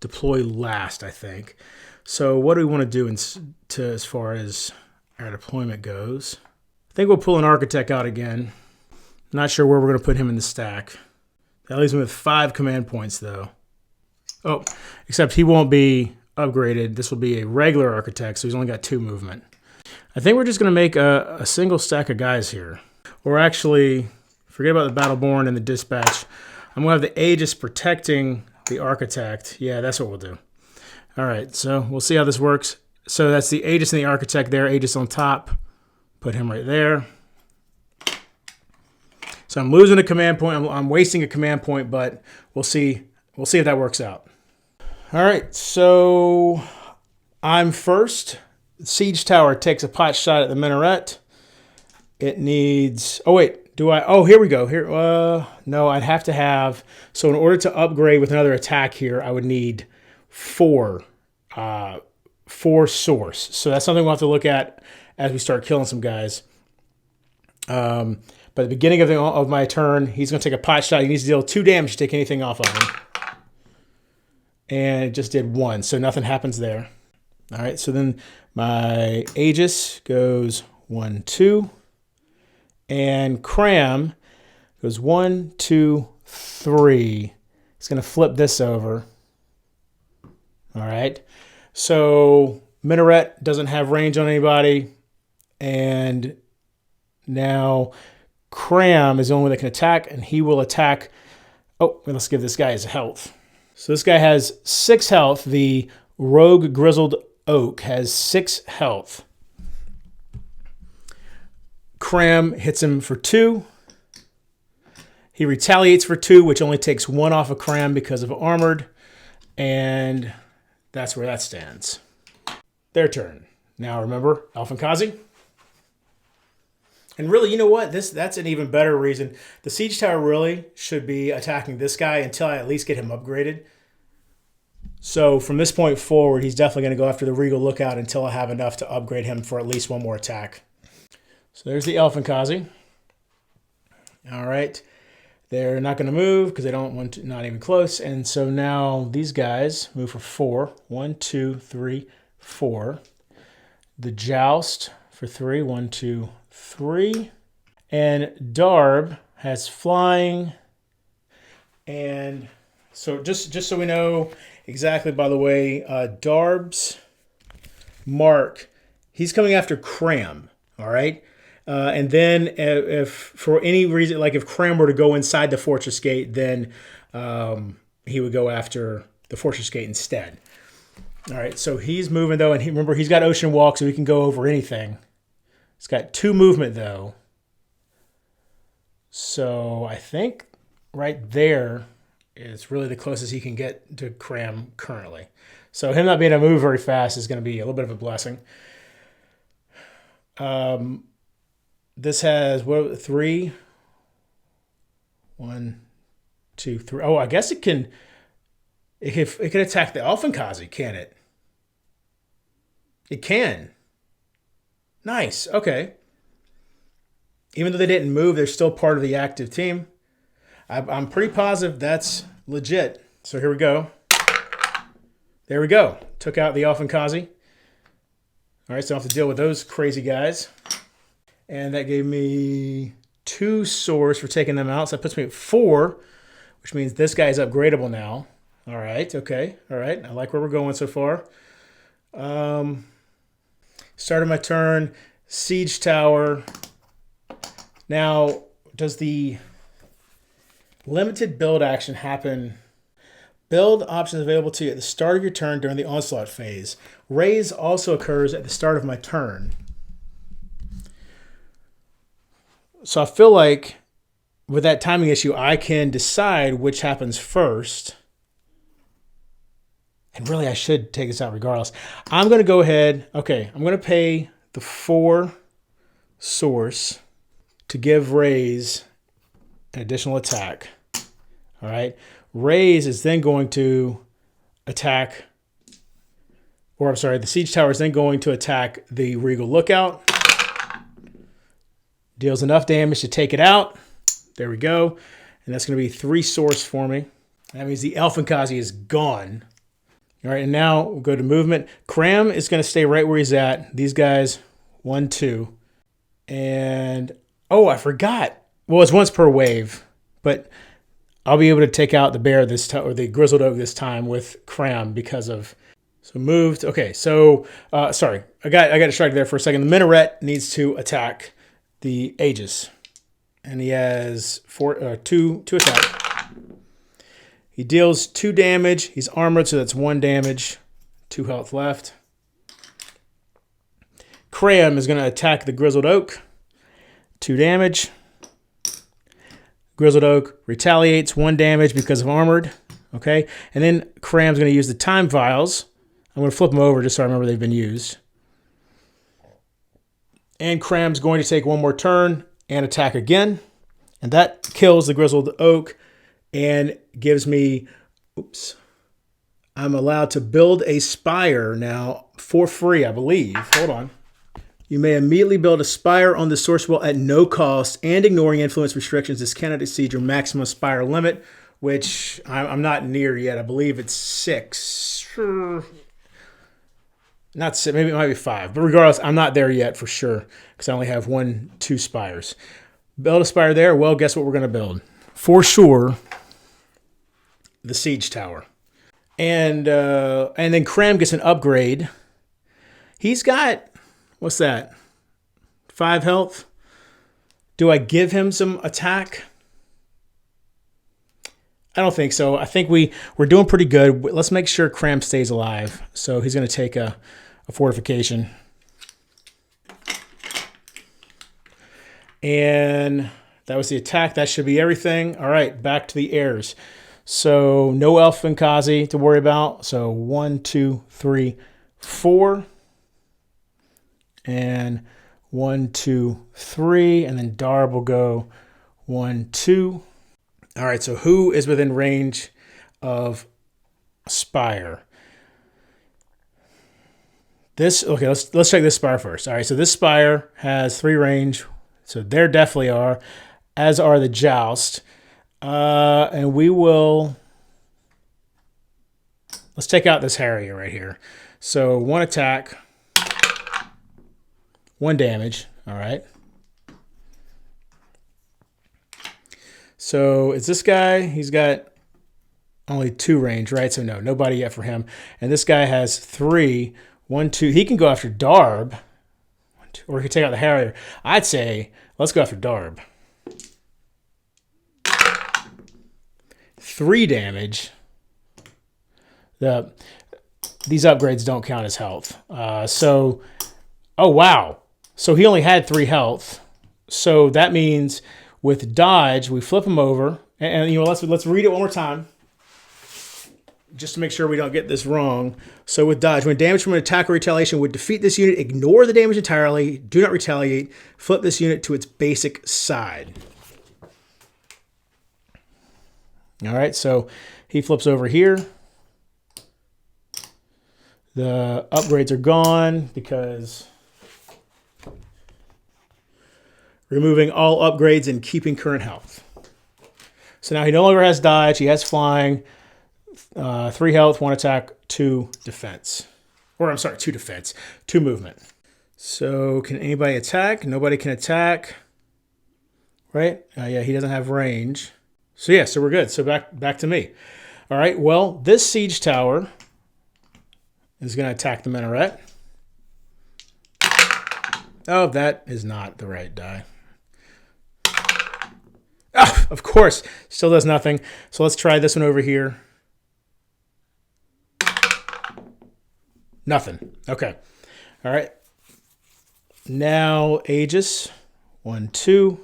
S1: deploy last, I think. So what do we want to do as far as our deployment goes? I think we'll pull an Architect out again. Not sure where we're going to put him in the stack. That leaves him with 5 command points, though. Oh, except he won't be upgraded. This will be a regular Architect, so he's only got 2 movement. I think we're just going to make a single stack of guys here. Or actually, forget about the Battleborn and the Dispatch. I'm going to have the Aegis protecting the Architect. Yeah, that's what we'll do. All right, so we'll see how this works. So that's the Aegis and the Architect there. Aegis on top. Put him right there. So I'm losing a command point. I'm wasting a command point, but we'll see. We'll see if that works out. All right, so I'm first. Siege Tower takes a pot shot at the minaret. It needs... Oh, wait. Do I? Oh, here we go. Here, no, I'd have to have. So in order to upgrade with another attack here, I would need 4 source. So that's something we'll have to look at as we start killing some guys. But at the beginning of my turn, he's going to take a pot shot. He needs to deal 2 damage to take anything off of him. And it just did 1, so nothing happens there. All right, so then my Aegis goes 1, 2. And Kram goes 1, 2, 3. He's going to flip this over. All right. So Minaret doesn't have range on anybody. And now Kram is the only one that can attack, and he will attack. Oh, let's give this guy his health. So this guy has 6 health. The Rogue Grizzled Oak has 6 health. Kram hits him for 2. He retaliates for 2, which only takes 1 off of Kram because of armored. And that's where that stands. Their turn. Now remember, Elfinkazi. And really, you know what? That's an even better reason. The Siege Tower really should be attacking this guy until I at least get him upgraded. So from this point forward, he's definitely going to go after the Regal Lookout until I have enough to upgrade him for at least 1 more attack. So there's the Elfinkazi. All right. They're not going to move because they don't want to, not even close. And so now these guys move for 4. 1, 2, 3, 4. The Joust for 3. 1, 2, 3. And Darb has flying. And so just so we know exactly, by the way, Darb's mark, he's coming after Kram. All right. And then if for any reason, like if Kram were to go inside the Fortress Gate, then he would go after the Fortress Gate instead. All right, so he's moving though, and remember he's got Ocean Walk, so he can go over anything. He's got 2 movement though. So I think right there is really the closest he can get to Kram currently. So him not being able to move very fast is going to be a little bit of a blessing. This has, what, 3? 1, 2, 3. Oh, I guess it can attack the Elfinkazi, can it? It can. Nice, okay. Even though they didn't move, they're still part of the active team. I'm pretty positive that's legit. So here we go. There we go. Took out the Elfinkazi. All right, so I don't have to deal with those crazy guys. And that gave me 2 swords for taking them out. So that puts me at 4, which means this guy is upgradable now. All right, okay. All right, I like where we're going so far. Started my turn. Siege Tower. Now, does the limited build action happen? Build options available to you at the start of your turn during the onslaught phase. Raise also occurs at the start of my turn. So I feel like with that timing issue, I can decide which happens first. And really, I should take this out regardless. I'm going to go ahead. Okay, I'm going to pay the 4 source to give Raise an additional attack. All right. Raise is then going to attack, or I'm sorry, the Siege Tower is then going to attack the Regal Lookout. Deals enough damage to take it out. There we go. And that's going to be 3 source for me. That means the Elfinkazi is gone. All right, and now we'll go to movement. Kram is going to stay right where he's at. These guys, 1, 2. And, oh, I forgot. Well, it's once per wave. But I'll be able to take out the bear this time, or the Grizzled Oak this time with Kram because of... So moved. Okay, so, sorry. I got distracted there for a second. The Minaret needs to attack the Aegis. And he has 2 attack. He deals 2 damage. He's armored, so that's 1 damage. 2 health left. Kram is going to attack the Grizzled Oak. 2 damage. Grizzled Oak retaliates 1 damage because of armored. Okay, and then Kram's going to use the time vials. I'm going to flip them over just so I remember they've been used. And Kram's going to take 1 more turn and attack again. And that kills the grizzled oak and gives me, oops, I'm allowed to build a spire now for free, I believe. Hold on. You may immediately build a spire on the source wall at no cost and ignoring influence restrictions. This cannot exceed your maximum spire limit, which I'm not near yet. I believe it's 6. Not 6, maybe it might be 5. But regardless, I'm not there yet for sure because I only have 2 spires. Build a spire there. Well, guess what we're going to build? For sure, the siege tower. And then Kram gets an upgrade. He's got, what's that? 5 health. Do I give him some attack? I don't think so. I think we're doing pretty good. Let's make sure Kram stays alive. So he's going to take a fortification. And that was the attack. That should be everything. All right, back to the heirs. So no elf and Kazi to worry about. So 1, 2, 3, 4. And 1, 2, 3. And then Darb will go 1, 2. All right, so who is within range of Spire? Okay, let's check this Spire first. All right, so this Spire has 3 range. So there definitely are, as are the Joust. And we will, let's take out this Harrier right here. So 1 attack, 1 damage, all right. So it's this guy, he's got only 2 range, right? So no, nobody yet for him. And this guy has 3, 1, 2, he can go after Darb, or he can take out the Harrier. I'd say, let's go after Darb. 3 damage. These upgrades don't count as health. Oh wow. So he only had 3 health. So that means with dodge, we flip him over, and you know, let's read it one more time, just to make sure we don't get this wrong. So with dodge, when damage from an attack or retaliation would defeat this unit, ignore the damage entirely. Do not retaliate. Flip this unit to its basic side. All right, so he flips over here. The upgrades are gone because removing all upgrades and keeping current health. So now he no longer has dodge. He has flying, 3 health, 1 attack, 2 defense. Or I'm sorry, 2 defense, 2 movement. So can anybody attack? Nobody can attack, right? Yeah, he doesn't have range. So yeah, so we're good. So back to me. All right, well, this siege tower is going to attack the minaret. Oh, that is not the right die. Oh, of course, still does nothing. So let's try this one over here. Nothing. Okay. All right. Now Aegis. 1, 2.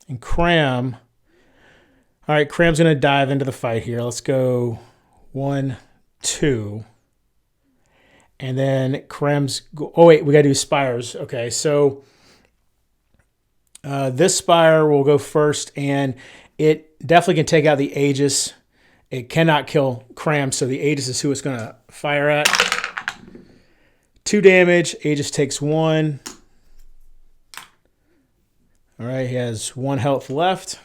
S1: And Kram. All right, Kram's going to dive into the fight here. Let's go 1, 2. And then Kram's... Oh, wait, we got to do spires. Okay, so this spire will go first, and it definitely can take out the Aegis. It cannot kill Kram, so the Aegis is who it's going to fire at. 2 damage. Aegis takes 1. All right, he has 1 health left.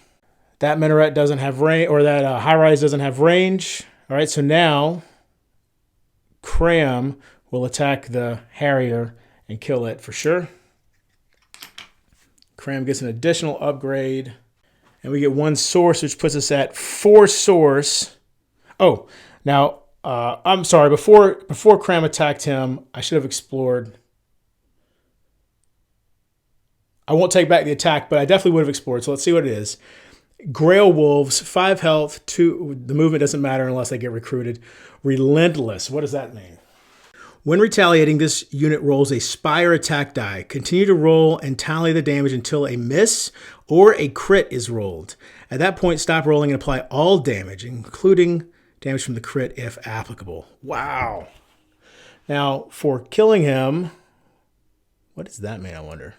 S1: That minaret doesn't have range, or that high-rise doesn't have range. All right, so now Kram will attack the Harrier and kill it for sure. Kram gets an additional upgrade, and we get 1 source, which puts us at 4 source. Oh, now I'm sorry. Before Kram attacked him, I should have explored. I won't take back the attack, but I definitely would have explored. So let's see what it is. Grail Wolves, 5 health, 2. The movement doesn't matter unless they get recruited. Relentless. What does that mean? When retaliating, this unit rolls a Spire attack die. Continue to roll and tally the damage until a miss or a crit is rolled. At that point, stop rolling and apply all damage, including damage from the crit if applicable. Wow. Now, for killing him, what does that mean, I wonder?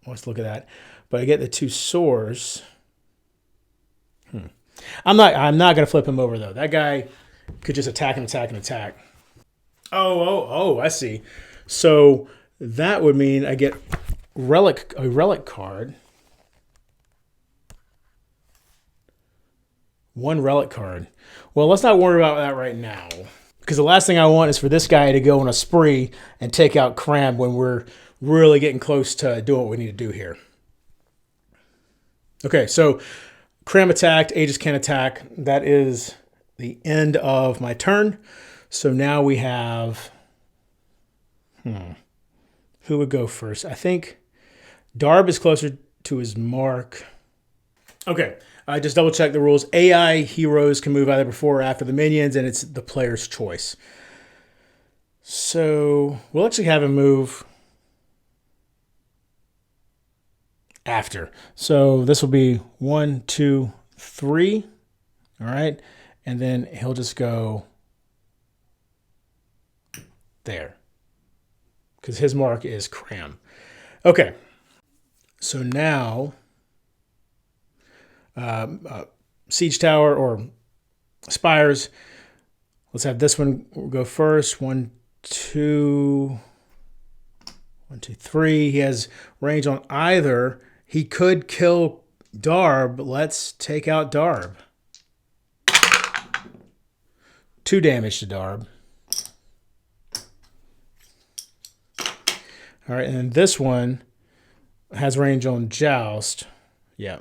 S1: Let's look at that. But I get the 2 soars. I'm not gonna flip him over though. That guy could just attack and attack and attack. Oh, I see. So that would mean I get a relic card. 1 relic card. Well, let's not worry about that right now. Because the last thing I want is for this guy to go on a spree and take out Kram when we're really getting close to doing what we need to do here. Okay, so Kram attacked, Aegis can't attack. That is the end of my turn. So now we have... Who would go first? I think Darb is closer to his mark. Okay, I just double checked the rules. AI heroes can move either before or after the minions, and it's the player's choice. So we'll actually have him move after. So this will be 1, 2, 3. All right, and then he'll just go there because his mark is Kram. Okay, so now siege tower or spires. Let's have this one go first. 1, 2, 1, 2, 3. He has range on either. He could kill Darb. Let's take out Darb. 2 damage to Darb. All right, and then this one has range on Joust. Yeah.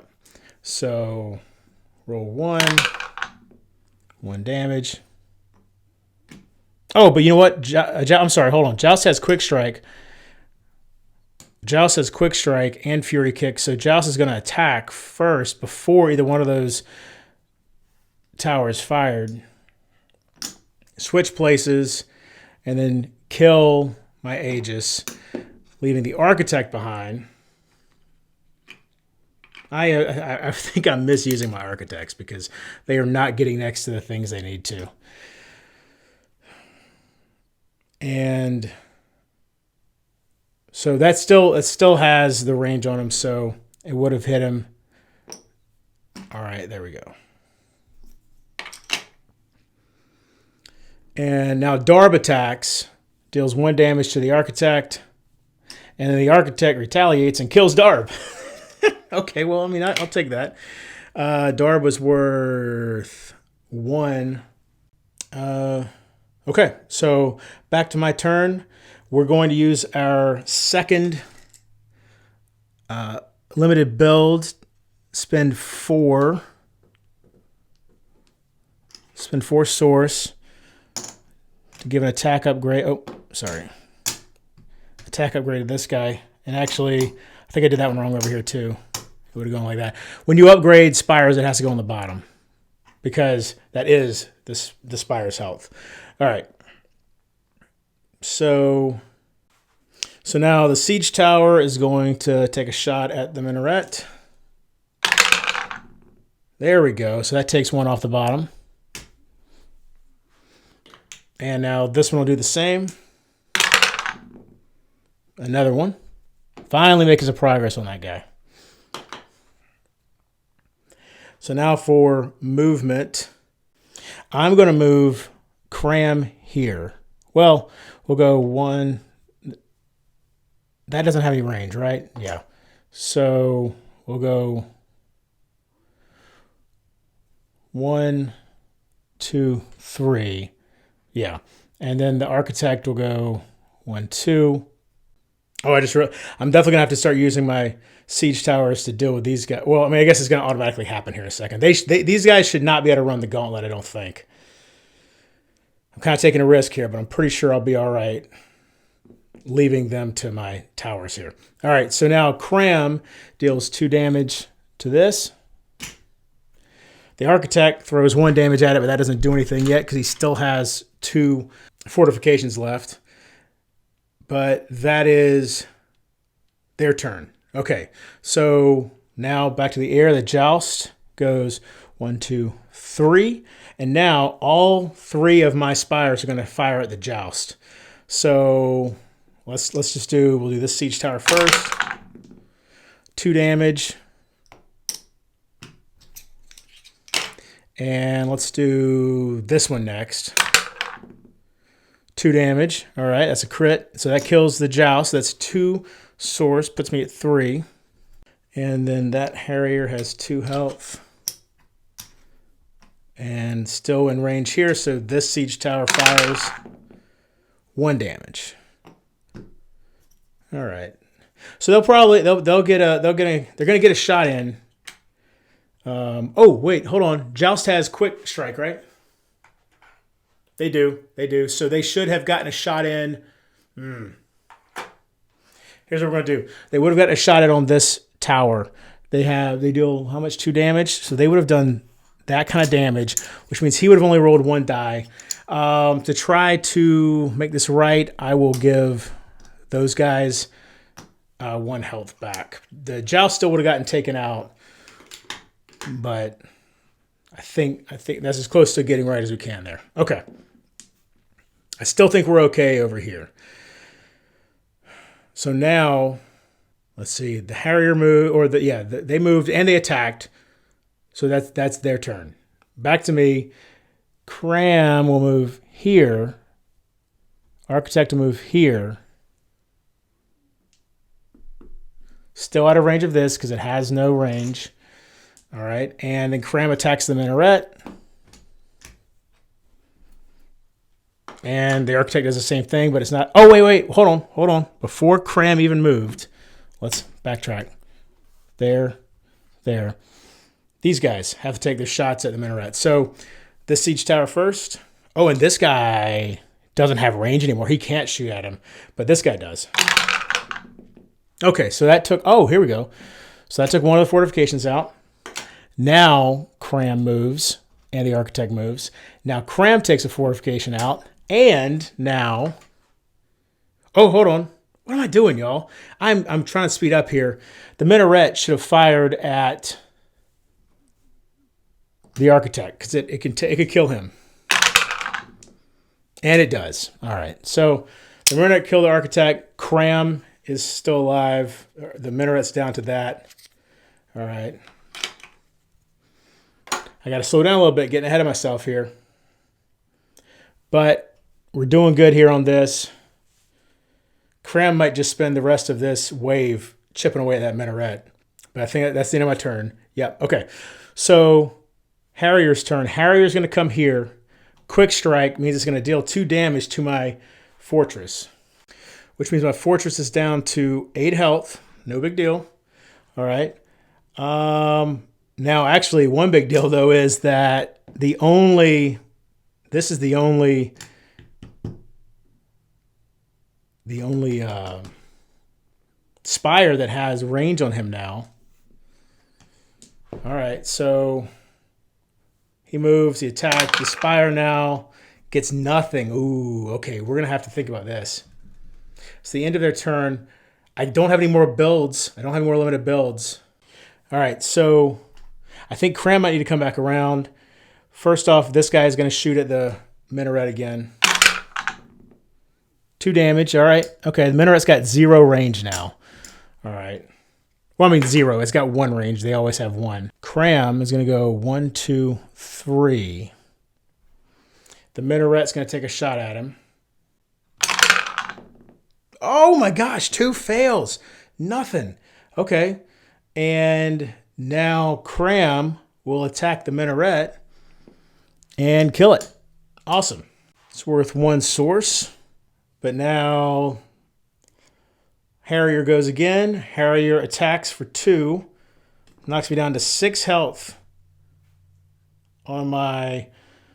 S1: So roll 1 damage. Oh, but you know what? I'm sorry, hold on. Joust has quick strike. Joust has quick strike and fury kick. So Joust is going to attack first before either one of those towers fired. Switch places and then kill my Aegis, leaving the architect behind. I think I'm misusing my architects because they are not getting next to the things they need to. And so it still has the range on him, so it would have hit him. All right, there we go. And now Darb attacks, deals 1 damage to the architect, and then the architect retaliates and kills Darb. Okay, well, I mean, I'll take that. Darb was worth 1. Okay, so back to my turn. We're going to use our second limited build. Spend 4 source to give an attack upgrade. Oh, sorry. Attack upgrade to this guy. And actually, I think I did that one wrong over here too. It would have gone like that. When you upgrade spires, it has to go on the bottom because that is the spire's health. All right. So now the siege tower is going to take a shot at the minaret. There we go. So that takes 1 off the bottom. And now this one will do the same. Another one. Finally making some progress on that guy. So now for movement, I'm going to move Kram here. Well, we'll go 1. That doesn't have any range, right? Yeah. So we'll go 1, 2, 3. Yeah. And then the architect will go 1, 2. Oh, I'm definitely going to have to start using my siege towers to deal with these guys. Well, I mean, I guess it's going to automatically happen here in a second. These guys should not be able to run the gauntlet, I don't think. I'm kind of taking a risk here, but I'm pretty sure I'll be all right leaving them to my towers here. All right, so now Kram deals 2 damage to this. The architect throws 1 damage at it, but that doesn't do anything yet because he still has 2 fortifications left. But that is their turn. Okay, so now back to the air. The joust goes 1, 2, 3. And now all 3 of my spires are going to fire at the joust. So we'll do this siege tower first. 2 damage. And let's do this one next. 2 damage. All right, that's a crit. So that kills the Joust. That's 2 source, puts me at 3. And then that Harrier has 2 health. And still in range here, so this siege tower fires 1 damage. All right. So they're gonna get a shot in. Oh wait, hold on. Joust has quick strike, right? They do. So they should have gotten a shot in. Here's what we're gonna do. They would have gotten a shot in on this tower. They deal how much? 2 damage. So they would have done that kind of damage, which means he would have only rolled 1 die. To try to make this right, I will give those guys 1 health back. The Joust still would have gotten taken out, but I think that's as close to getting right as we can there. Okay. I still think we're okay over here. So now, let's see. The Harrier moved, they moved and they attacked. So that's their turn. Back to me. Kram will move here. Architect will move here. Still out of range of this because it has no range. All right, and then Kram attacks the minaret. And the Architect does the same thing, but it's not... Oh, wait, hold on. Before Kram even moved, let's backtrack. There. These guys have to take their shots at the minaret. So this siege tower first. Oh, and this guy doesn't have range anymore. He can't shoot at him, but this guy does. Okay, so that took... Oh, here we go. So that took one of the fortifications out. Now Kram moves, and the Architect moves. Now Kram takes a fortification out, and now... Oh, hold on. What am I doing, y'all? I'm trying to speed up here. The minaret should have fired at the Architect, because it could kill him. And it does. All right. So the minaret killed the Architect. Kram is still alive. The minaret's down to that. All right. I got to slow down a little bit, getting ahead of myself here. But we're doing good here on this. Kram might just spend the rest of this wave chipping away at that minaret. But I think that's the end of my turn. Yep. Okay. So Harrier's turn. Harrier's going to come here. Quick strike means it's going to deal 2 damage to my fortress, which means my fortress is down to 8 health. No big deal. All right. Now, actually, one big deal, though, is that this is the only spire that has range on him now. All right, so he moves, he attacks. The spire now gets nothing. Ooh, okay, we're going to have to think about this. It's the end of their turn. I don't have any more builds. I don't have any more limited builds. All right, so I think Kram might need to come back around. First off, this guy is going to shoot at the minaret again. 2 damage. All right. Okay, the minaret's got 0 range now. All right. Well, I mean 0. It's got 1 range. They always have 1. Kram is going to go 1, 2, 3. The minaret's going to take a shot at him. Oh my gosh, 2 fails. Nothing. Okay. And now Kram will attack the minaret and kill it. Awesome. It's worth 1 source. But now Harrier goes again. Harrier attacks for 2. Knocks me down to 6 health on my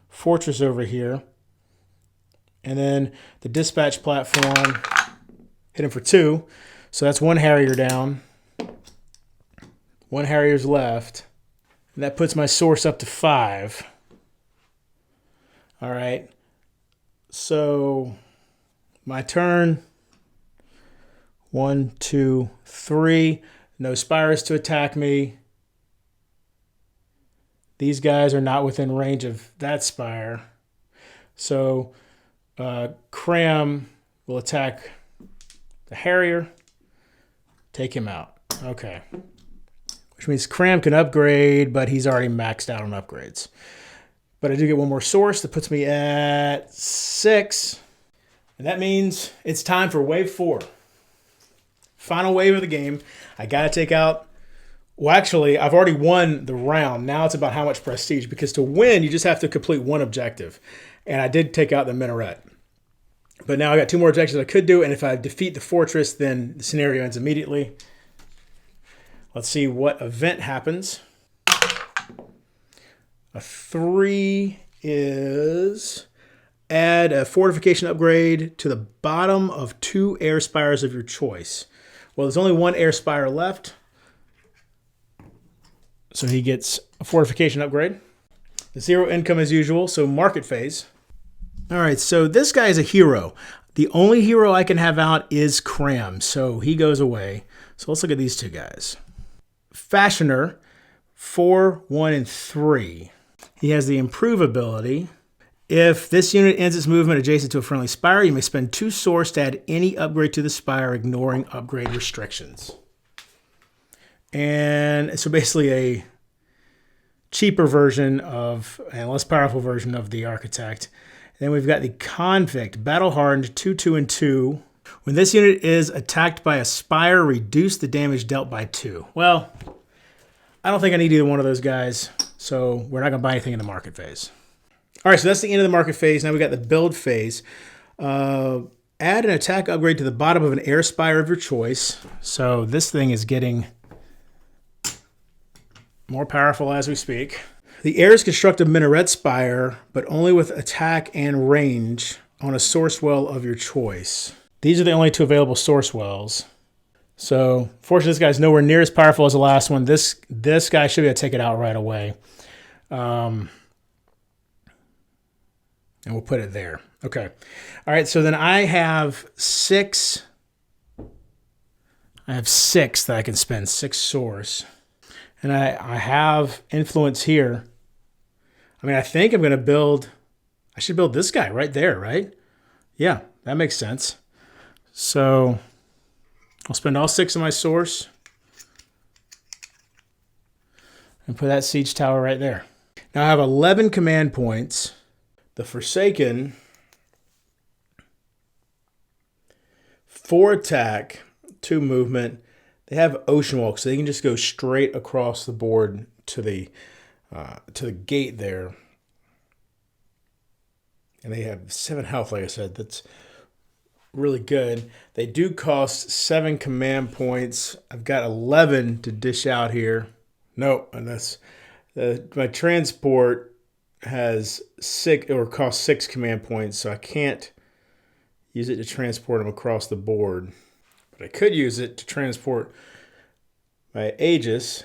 S1: fortress over here. And then the dispatch platform hit him for 2. So that's 1 Harrier down. 1 Harrier's left. And that puts my source up to 5. All right. So my turn. 1, 2, 3. No spires to attack me. These guys are not within range of that spire. So Kram will attack the Harrier. Take him out. Okay. which means Kram can upgrade, but he's already maxed out on upgrades. But I do get one more source that puts me at 6. And that means it's time for wave 4. Final wave of the game. I got to take out... Well, actually, I've already won the round. Now it's about how much prestige. Because to win, you just have to complete one objective. And I did take out the minaret. But now I got 2 more objectives I could do. And if I defeat the fortress, then the scenario ends immediately. Let's see what event happens. A 3 is add a fortification upgrade to the bottom of 2 air spires of your choice. Well, there's only 1 air spire left. So he gets a fortification upgrade. 0 income as usual, so market phase. All right, so this guy is a hero. The only hero I can have out is Kram, so he goes away. So let's look at these 2 guys. Fashioner, 4, 1, and 3. He has the improve ability. If this unit ends its movement adjacent to a friendly spire, you may spend 2 source to add any upgrade to the spire, ignoring upgrade restrictions. And so basically a cheaper version of, and less powerful version of the Architect. Then we've got the Convict, battle hardened, 2, 2, and 2. When this unit is attacked by a spire, reduce the damage dealt by 2. Well, I don't think I need either one of those guys, so we're not going to buy anything in the market phase. All right, so that's the end of the market phase. Now we got the build phase. Add an attack upgrade to the bottom of an air spire of your choice. So this thing is getting more powerful as we speak. The heirs construct a minaret spire, but only with attack and range on a source well of your choice. These are the only 2 available source wells. So, fortunately, this guy's nowhere near as powerful as the last one. This guy should be able to take it out right away. And we'll put it there. Okay. All right, so then I have 6. I have 6 that I can spend, 6 source. And I have influence here. I mean, I think I'm going to build... I should build this guy right there, right? Yeah, that makes sense. So I'll spend all 6 of my source and put that siege tower right there. Now I have 11 command points. The Forsaken, 4 attack, 2 movement. They have ocean walk, so they can just go straight across the board to the gate there. And they have 7 health, like I said. That's really good. They do cost 7 command points. I've got 11 to dish out here. Nope, and that's my transport has 6 or costs 6 command points, so I can't use it to transport them across the board. But I could use it to transport my Aegis.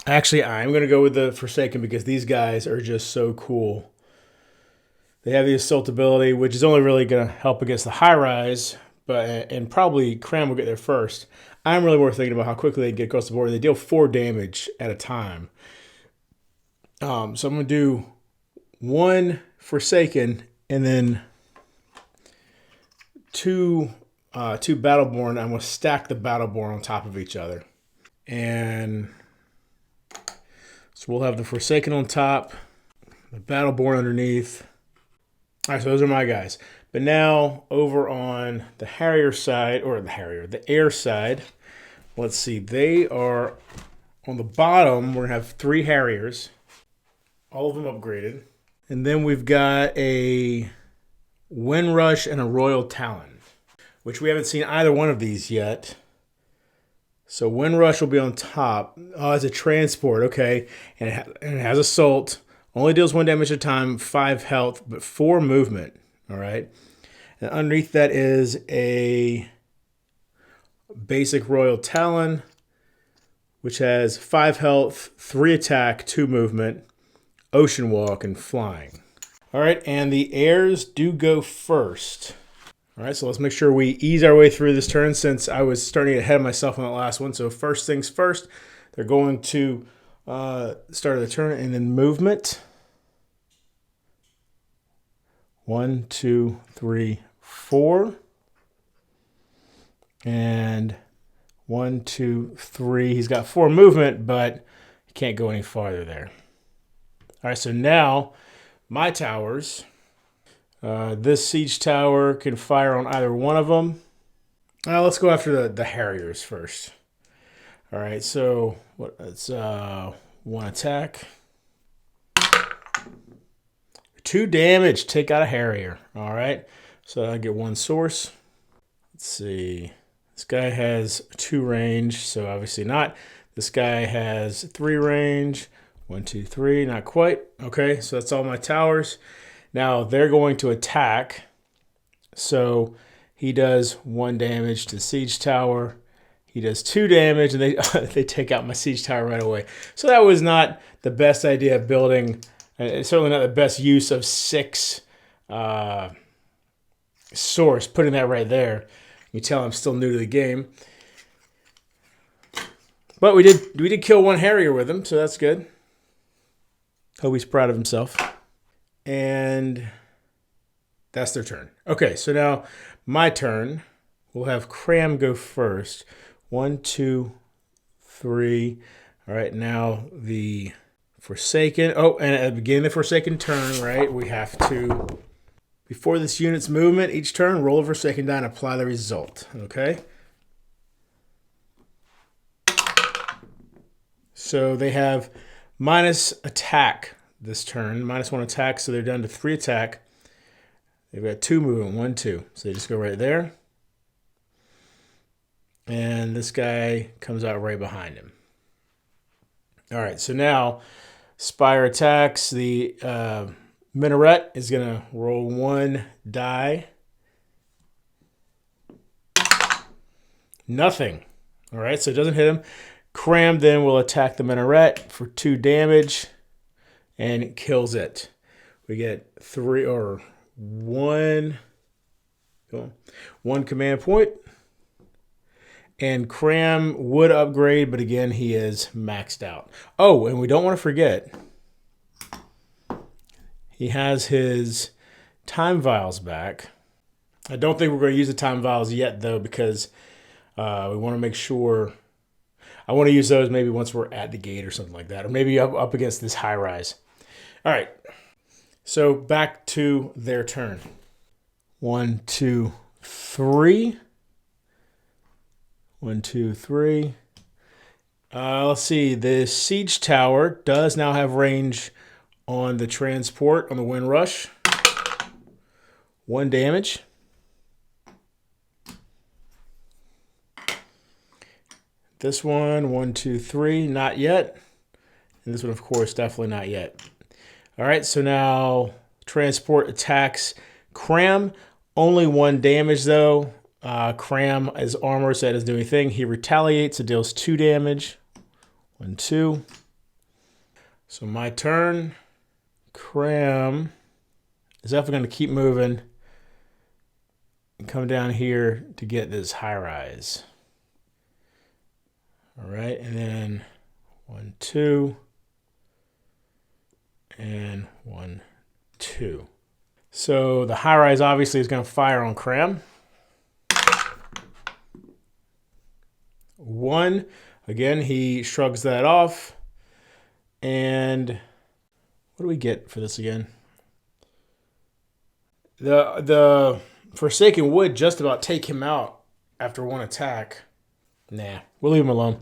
S1: Actually, I'm going to go with the Forsaken because these guys are just so cool. They have the assault ability, which is only really going to help against the high rise, and probably Kram will get there first. I'm really more thinking about how quickly they can get across the board. They deal 4 damage at a time. So I'm going to do 1 Forsaken and then 2 Battleborn. I'm going to stack the Battleborn on top of each other. And so we'll have the Forsaken on top, the Battleborn underneath. All right, so those are my guys. But now over on the Harrier side, or the Heir side, let's see. They are on the bottom. We're going to have 3 Harriers, all of them upgraded. And then we've got a Windrush and a Royal Talon, which we haven't seen either one of these yet. So Windrush will be on top. Oh, it's a transport, okay. And it has assault. Only deals 1 damage at a time, 5 health, but 4 movement. All right. And underneath that is a basic Royal Talon, which has 5 health, 3 attack, 2 movement, ocean walk, and flying. All right, and the heirs do go first. All right, so let's make sure we ease our way through this turn since I was starting to get ahead of myself on that last one. So first things first, they're going to start of the turn and then movement. 1, 2, 3, 4. And 1, 2, 3. He's got 4 movement, but he can't go any farther there. All right, so now my towers. This siege tower can fire on either one of them. Let's go after the Harriers first. All right, so it's 1 attack. 2 damage, take out a Harrier. All right, so I get 1 source. Let's see. This guy has 2 range, so obviously not. This guy has 3 range. 1, 2, 3, not quite. Okay, so that's all my towers. Now they're going to attack. So he does 1 damage to the siege tower. He does 2 damage, and they take out my siege tower right away. So that was not the best idea of building. Certainly not the best use of 6 source, putting that right there. You tell I'm still new to the game. But we did kill 1 Harrier with him, so that's good. Hope he's proud of himself. And that's their turn. Okay, so now my turn. We'll have Kram go first. 1, 2, 3. All right, now the Forsaken. Oh, and at the beginning of the Forsaken turn, right, we have to, before this unit's movement, each turn, roll a Forsaken die and apply the result. Okay? So they have minus attack this turn. -1 attack, so they're down to 3 attack. They've got 2 movement, 1, 2. So they just go right there. And this guy comes out right behind him. All right, so now Spire attacks. The Minaret is going to roll 1 die. Nothing. All right, so it doesn't hit him. Kram then will attack the Minaret for 2 damage and it kills it. We get 3 or 1 command point. And Kram would upgrade, but again, he is maxed out. Oh, and we don't want to forget, he has his time vials back. I don't think we're going to use the time vials yet, though, because we want to make sure. I want to use those maybe once we're at the gate or something like that, or maybe up against this high rise. All right, so back to their turn. 1, 2, 3. 1, 2, 3. Let's see. The siege tower does now have range on the transport on the wind rush. 1 damage. This one, 1, 2, 3, not yet. And this one, of course, definitely not yet. All right, so now transport attacks Kram. Only 1 damage, though. Kram is armor, so that doesn't do anything. He retaliates, it deals 2 damage. 1, 2. So my turn. Kram is definitely going to keep moving and come down here to get this high rise. All right, and then 1, 2, and 1, 2. So the high rise obviously is going to fire on Kram. 1. Again, he shrugs that off. And what do we get for this again? The Forsaken would just about take him out after 1 attack. Nah, we'll leave him alone.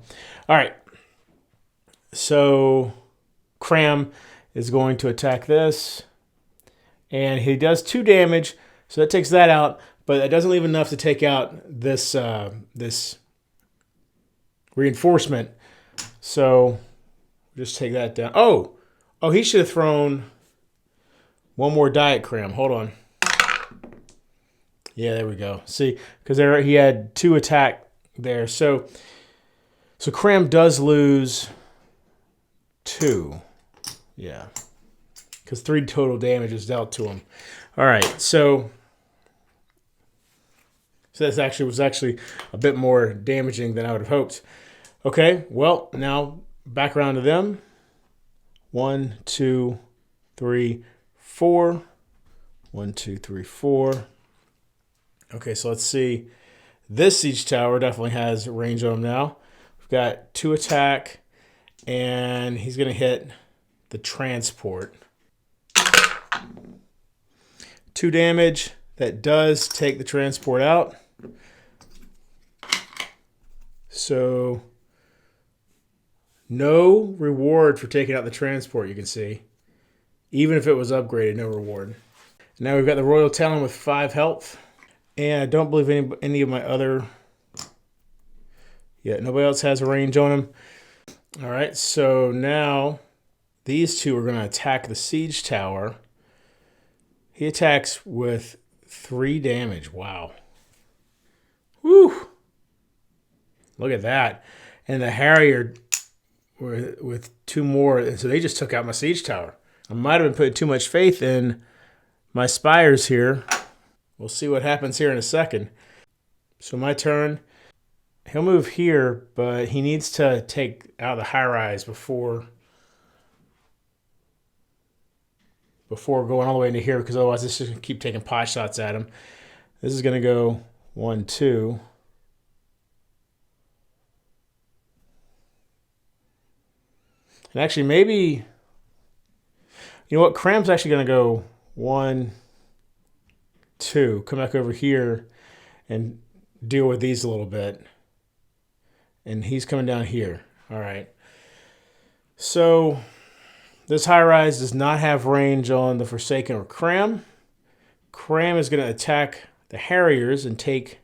S1: All right. So Kram is going to attack this. And he does 2 damage. So that takes that out. But that doesn't leave enough to take out this this reinforcement. So just take that down. Oh, he should have thrown 1 more die at Kram. Hold on. Yeah, there we go. See, because he had 2 attack there. So Kram does lose 2. Yeah. Because 3 total damage is dealt to him. All right, so this was actually a bit more damaging than I would have hoped. Okay, well, now back around to them. 1, 2, 3, 4. 1, 2, 3, 4. Okay, so let's see. This siege tower definitely has range on him now. We've got 2 attack, and he's going to hit the transport. 2 damage. That does take the transport out. So no reward for taking out the transport, you can see. Even if it was upgraded, no reward. Now we've got the Royal Talon with 5 health. And I don't believe any of my other... Yeah, nobody else has a range on him. All right, so now these 2 are going to attack the siege tower. He attacks with 3 damage. Wow. Woo! Look at that. And the Harrier with 2 more. And so they just took out my siege tower. I might have been putting too much faith in my spires here. We'll see what happens here in a second. So my turn. He'll move here, but he needs to take out the high-rise before going all the way into here, because otherwise this is going to keep taking pot shots at him. This is going to go 1, 2. And actually, maybe, you know what? Kram's actually going to go 1, 2. Come back over here and deal with these a little bit. And he's coming down here. All right. So this high-rise does not have range on the Forsaken or Kram. Kram is going to attack the Harriers and take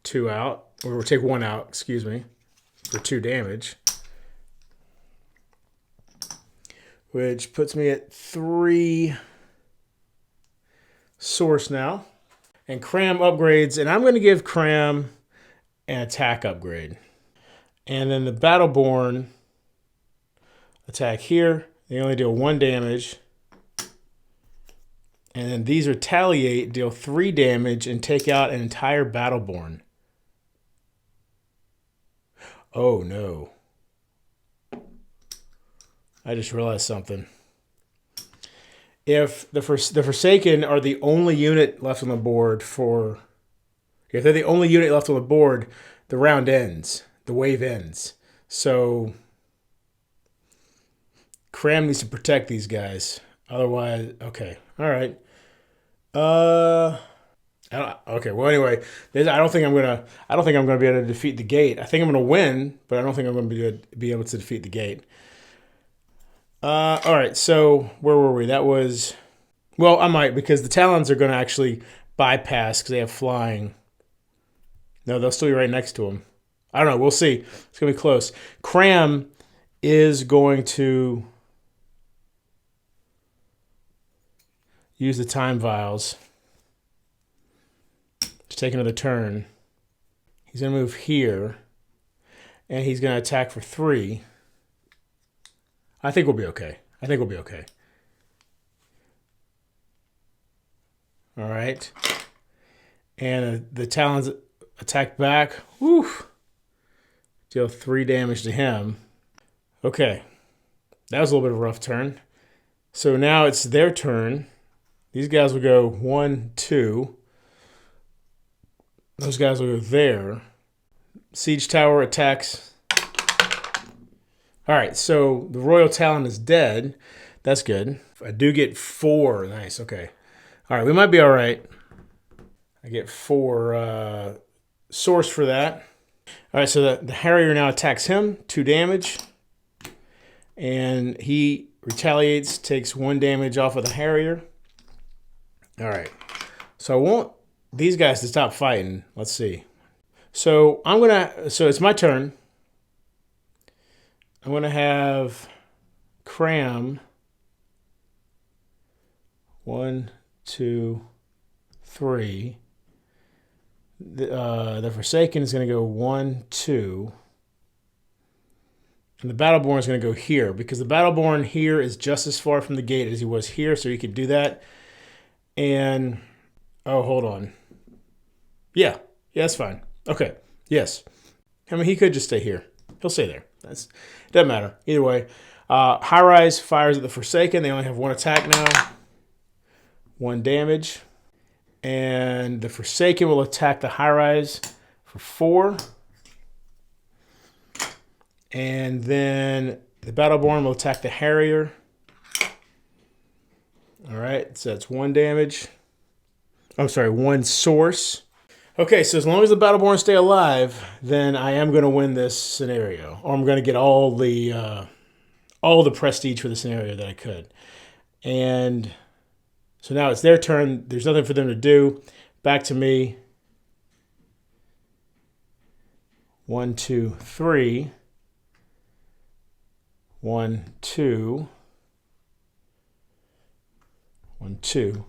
S1: 2 out. Or take 1 out, excuse me, for 2 damage. Which puts me at 3 source now. And Kram upgrades, and I'm going to give Kram an attack upgrade. And then the Battleborn attack here. They only deal 1 damage. And then these retaliate, deal 3 damage, and take out an entire Battleborn. Oh no. I just realized something. If the Forsaken are the only unit left on the board if they're the only unit left on the board, the round ends. The wave ends. So Kram needs to protect these guys. Otherwise, okay. All right. Okay. Well, anyway, I don't think I'm gonna be able to defeat the gate. I think I'm gonna win, but I don't think I'm gonna be able to defeat the gate. All right, so where were we? That was, well, I might, because the Talons are going to actually bypass because they have flying. No, they'll still be right next to them. I don't know. We'll see. It's going to be close. Kram is going to use the time vials to take another turn. He's going to move here, and he's going to attack for 3. I think we'll be okay. All right. And the Talons attack back. Woo! Deal 3 damage to him. Okay. That was a little bit of a rough turn. So now it's their turn. These guys will go 1, 2. Those guys will go there. Siege Tower attacks. All right, so the Royal Talon is dead. That's good. I do get 4. Nice, okay. All right, we might be all right. I get 4 source for that. All right, so the Harrier now attacks him, 2 damage. And he retaliates, takes 1 damage off of the Harrier. All right, so I want these guys to stop fighting. Let's see. So it's my turn. I'm going to have Kram 1, 2, 3. The Forsaken is going to go 1, 2. And the Battleborn is going to go here, because the Battleborn here is just as far from the gate as he was here, so he could do that. And, oh, hold on. Yeah, that's fine. Okay, yes. I mean, he could just stay here. He'll stay there. It doesn't matter. Either way. High-rise fires at the Forsaken. They only have 1 attack now. 1 damage. And the Forsaken will attack the high-rise for 4. And then the Battleborn will attack the Harrier. All right, so that's 1 damage. I'm sorry, 1 source. Okay, so as long as the Battleborn stay alive, then I am going to win this scenario. Or I'm going to get all the prestige for the scenario that I could. And so now it's their turn. There's nothing for them to do. Back to me. 1, 2, 3. 1, 2. 1, 2.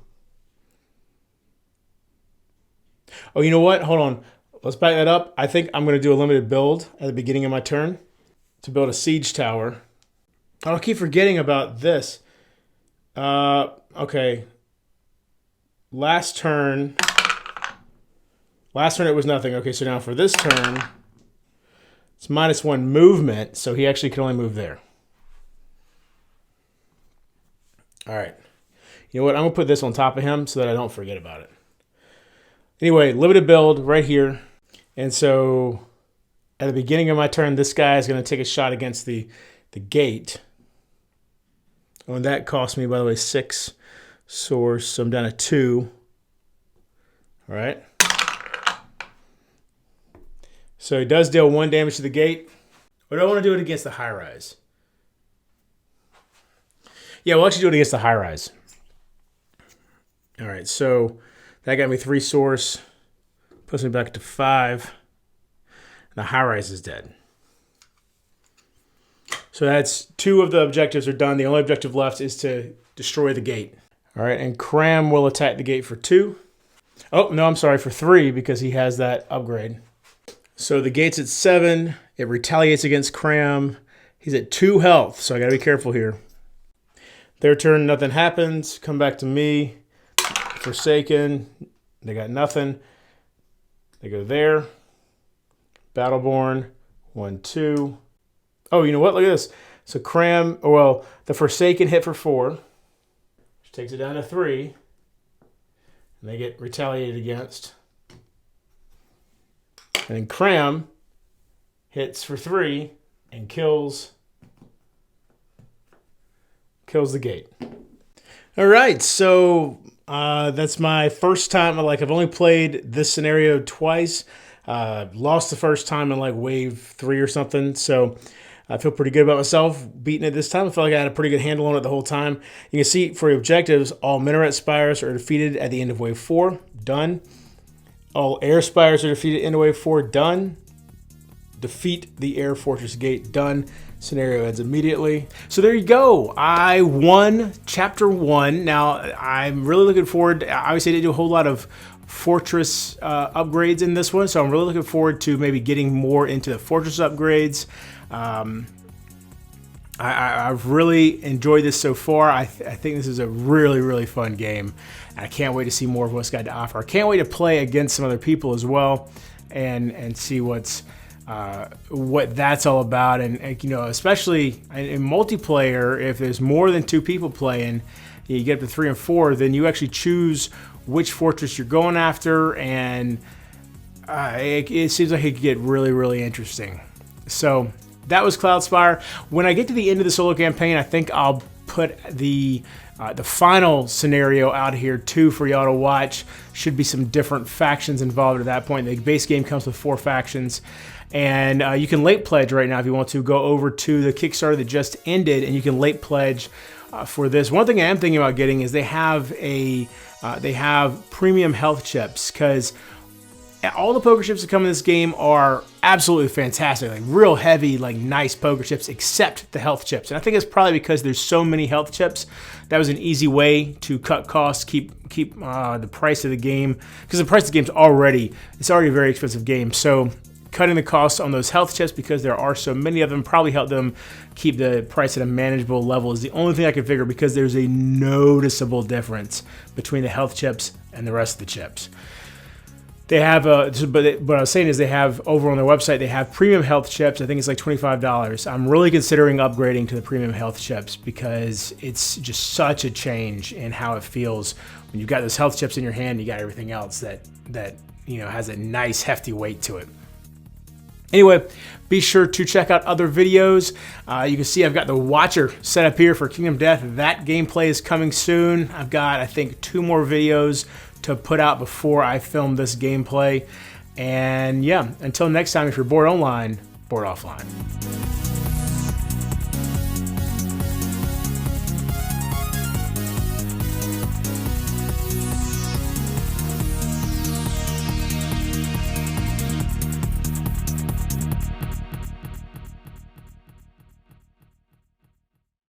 S1: Oh, you know what? Hold on. Let's back that up. I think I'm going to do a limited build at the beginning of my turn to build a siege tower. I'll keep forgetting about this. Okay. Last turn it was nothing. Okay, so now for this turn, it's -1 movement, so he actually can only move there. All right. You know what? I'm going to put this on top of him so that I don't forget about it. Anyway, limited build right here. And so at the beginning of my turn, this guy is going to take a shot against the gate. Oh, and that cost me, by the way, 6 source. So I'm down to 2. All right. So he does deal 1 damage to the gate. But I want to do it against the high-rise. Yeah, we'll actually do it against the high-rise. All right, so that got me 3 source. Puts me back to 5. The high-rise is dead. So that's 2 of the objectives are done. The only objective left is to destroy the gate. All right, and Kram will attack the gate for 2. Oh, no, I'm sorry, for 3 because he has that upgrade. So the gate's at 7. It retaliates against Kram. He's at 2 health, so I got to be careful here. Their turn, nothing happens. Come back to me. Forsaken. They got nothing. They go there. Battleborn. 1, 2. Oh, you know what? Look at this. So Kram, well, the Forsaken hit for 4. Which takes it down to 3. And they get retaliated against. And then Kram hits for 3 and kills the gate. All right, so that's my first time. I've only played this scenario twice. Lost the first time in like wave 3 or something. So I feel pretty good about myself beating it this time. I feel like I had a pretty good handle on it the whole time. You can see for the objectives, all minaret spires are defeated at the end of wave 4. Done. All air spires are defeated at the end of wave 4. Done. Defeat the air fortress gate. Done. Scenario ends immediately. So there you go. I won chapter 1. Now I'm really looking forward. Obviously, I didn't do a whole lot of fortress upgrades in this one, so I'm really looking forward to maybe getting more into the fortress upgrades. I've really enjoyed this so far. I think this is a really, really fun game. I can't wait to see more of what's got to offer. I can't wait to play against some other people as well and see what that's all about. And you know, especially in multiplayer, if there's more than 2 people playing, you get up to 3 and 4, then you actually choose which fortress you're going after, and it seems like it could get really, really interesting. So that was Cloudspire. When I get to the end of the solo campaign, I think I'll put the final scenario out here too for y'all to watch. Should be some different factions involved at that point. The base game comes with 4 factions. And you can late pledge right now if you want to. Go over to the Kickstarter that just ended, and you can late pledge for this. One thing I am thinking about getting is they have premium health chips, because all the poker chips that come in this game are absolutely fantastic, like real heavy, like nice poker chips, except the health chips. And I think it's probably because there's so many health chips. That was an easy way to cut costs, keep the price of the game, because the price of the game's already a very expensive game. So cutting the cost on those health chips, because there are so many of them, probably help them keep the price at a manageable level, is the only thing I can figure, because there's a noticeable difference between the health chips and the rest of the chips. They have, but what I was saying is they have over on their website, they have premium health chips. I think it's like $25. I'm really considering upgrading to the premium health chips because it's just such a change in how it feels when you've got those health chips in your hand. You got everything else that has a nice hefty weight to it. Anyway, be sure to check out other videos. You can see I've got the Watcher set up here for Kingdom Death. That gameplay is coming soon. I've got, I think, 2 more videos to put out before I film this gameplay. And yeah, until next time, if you're bored online, board offline.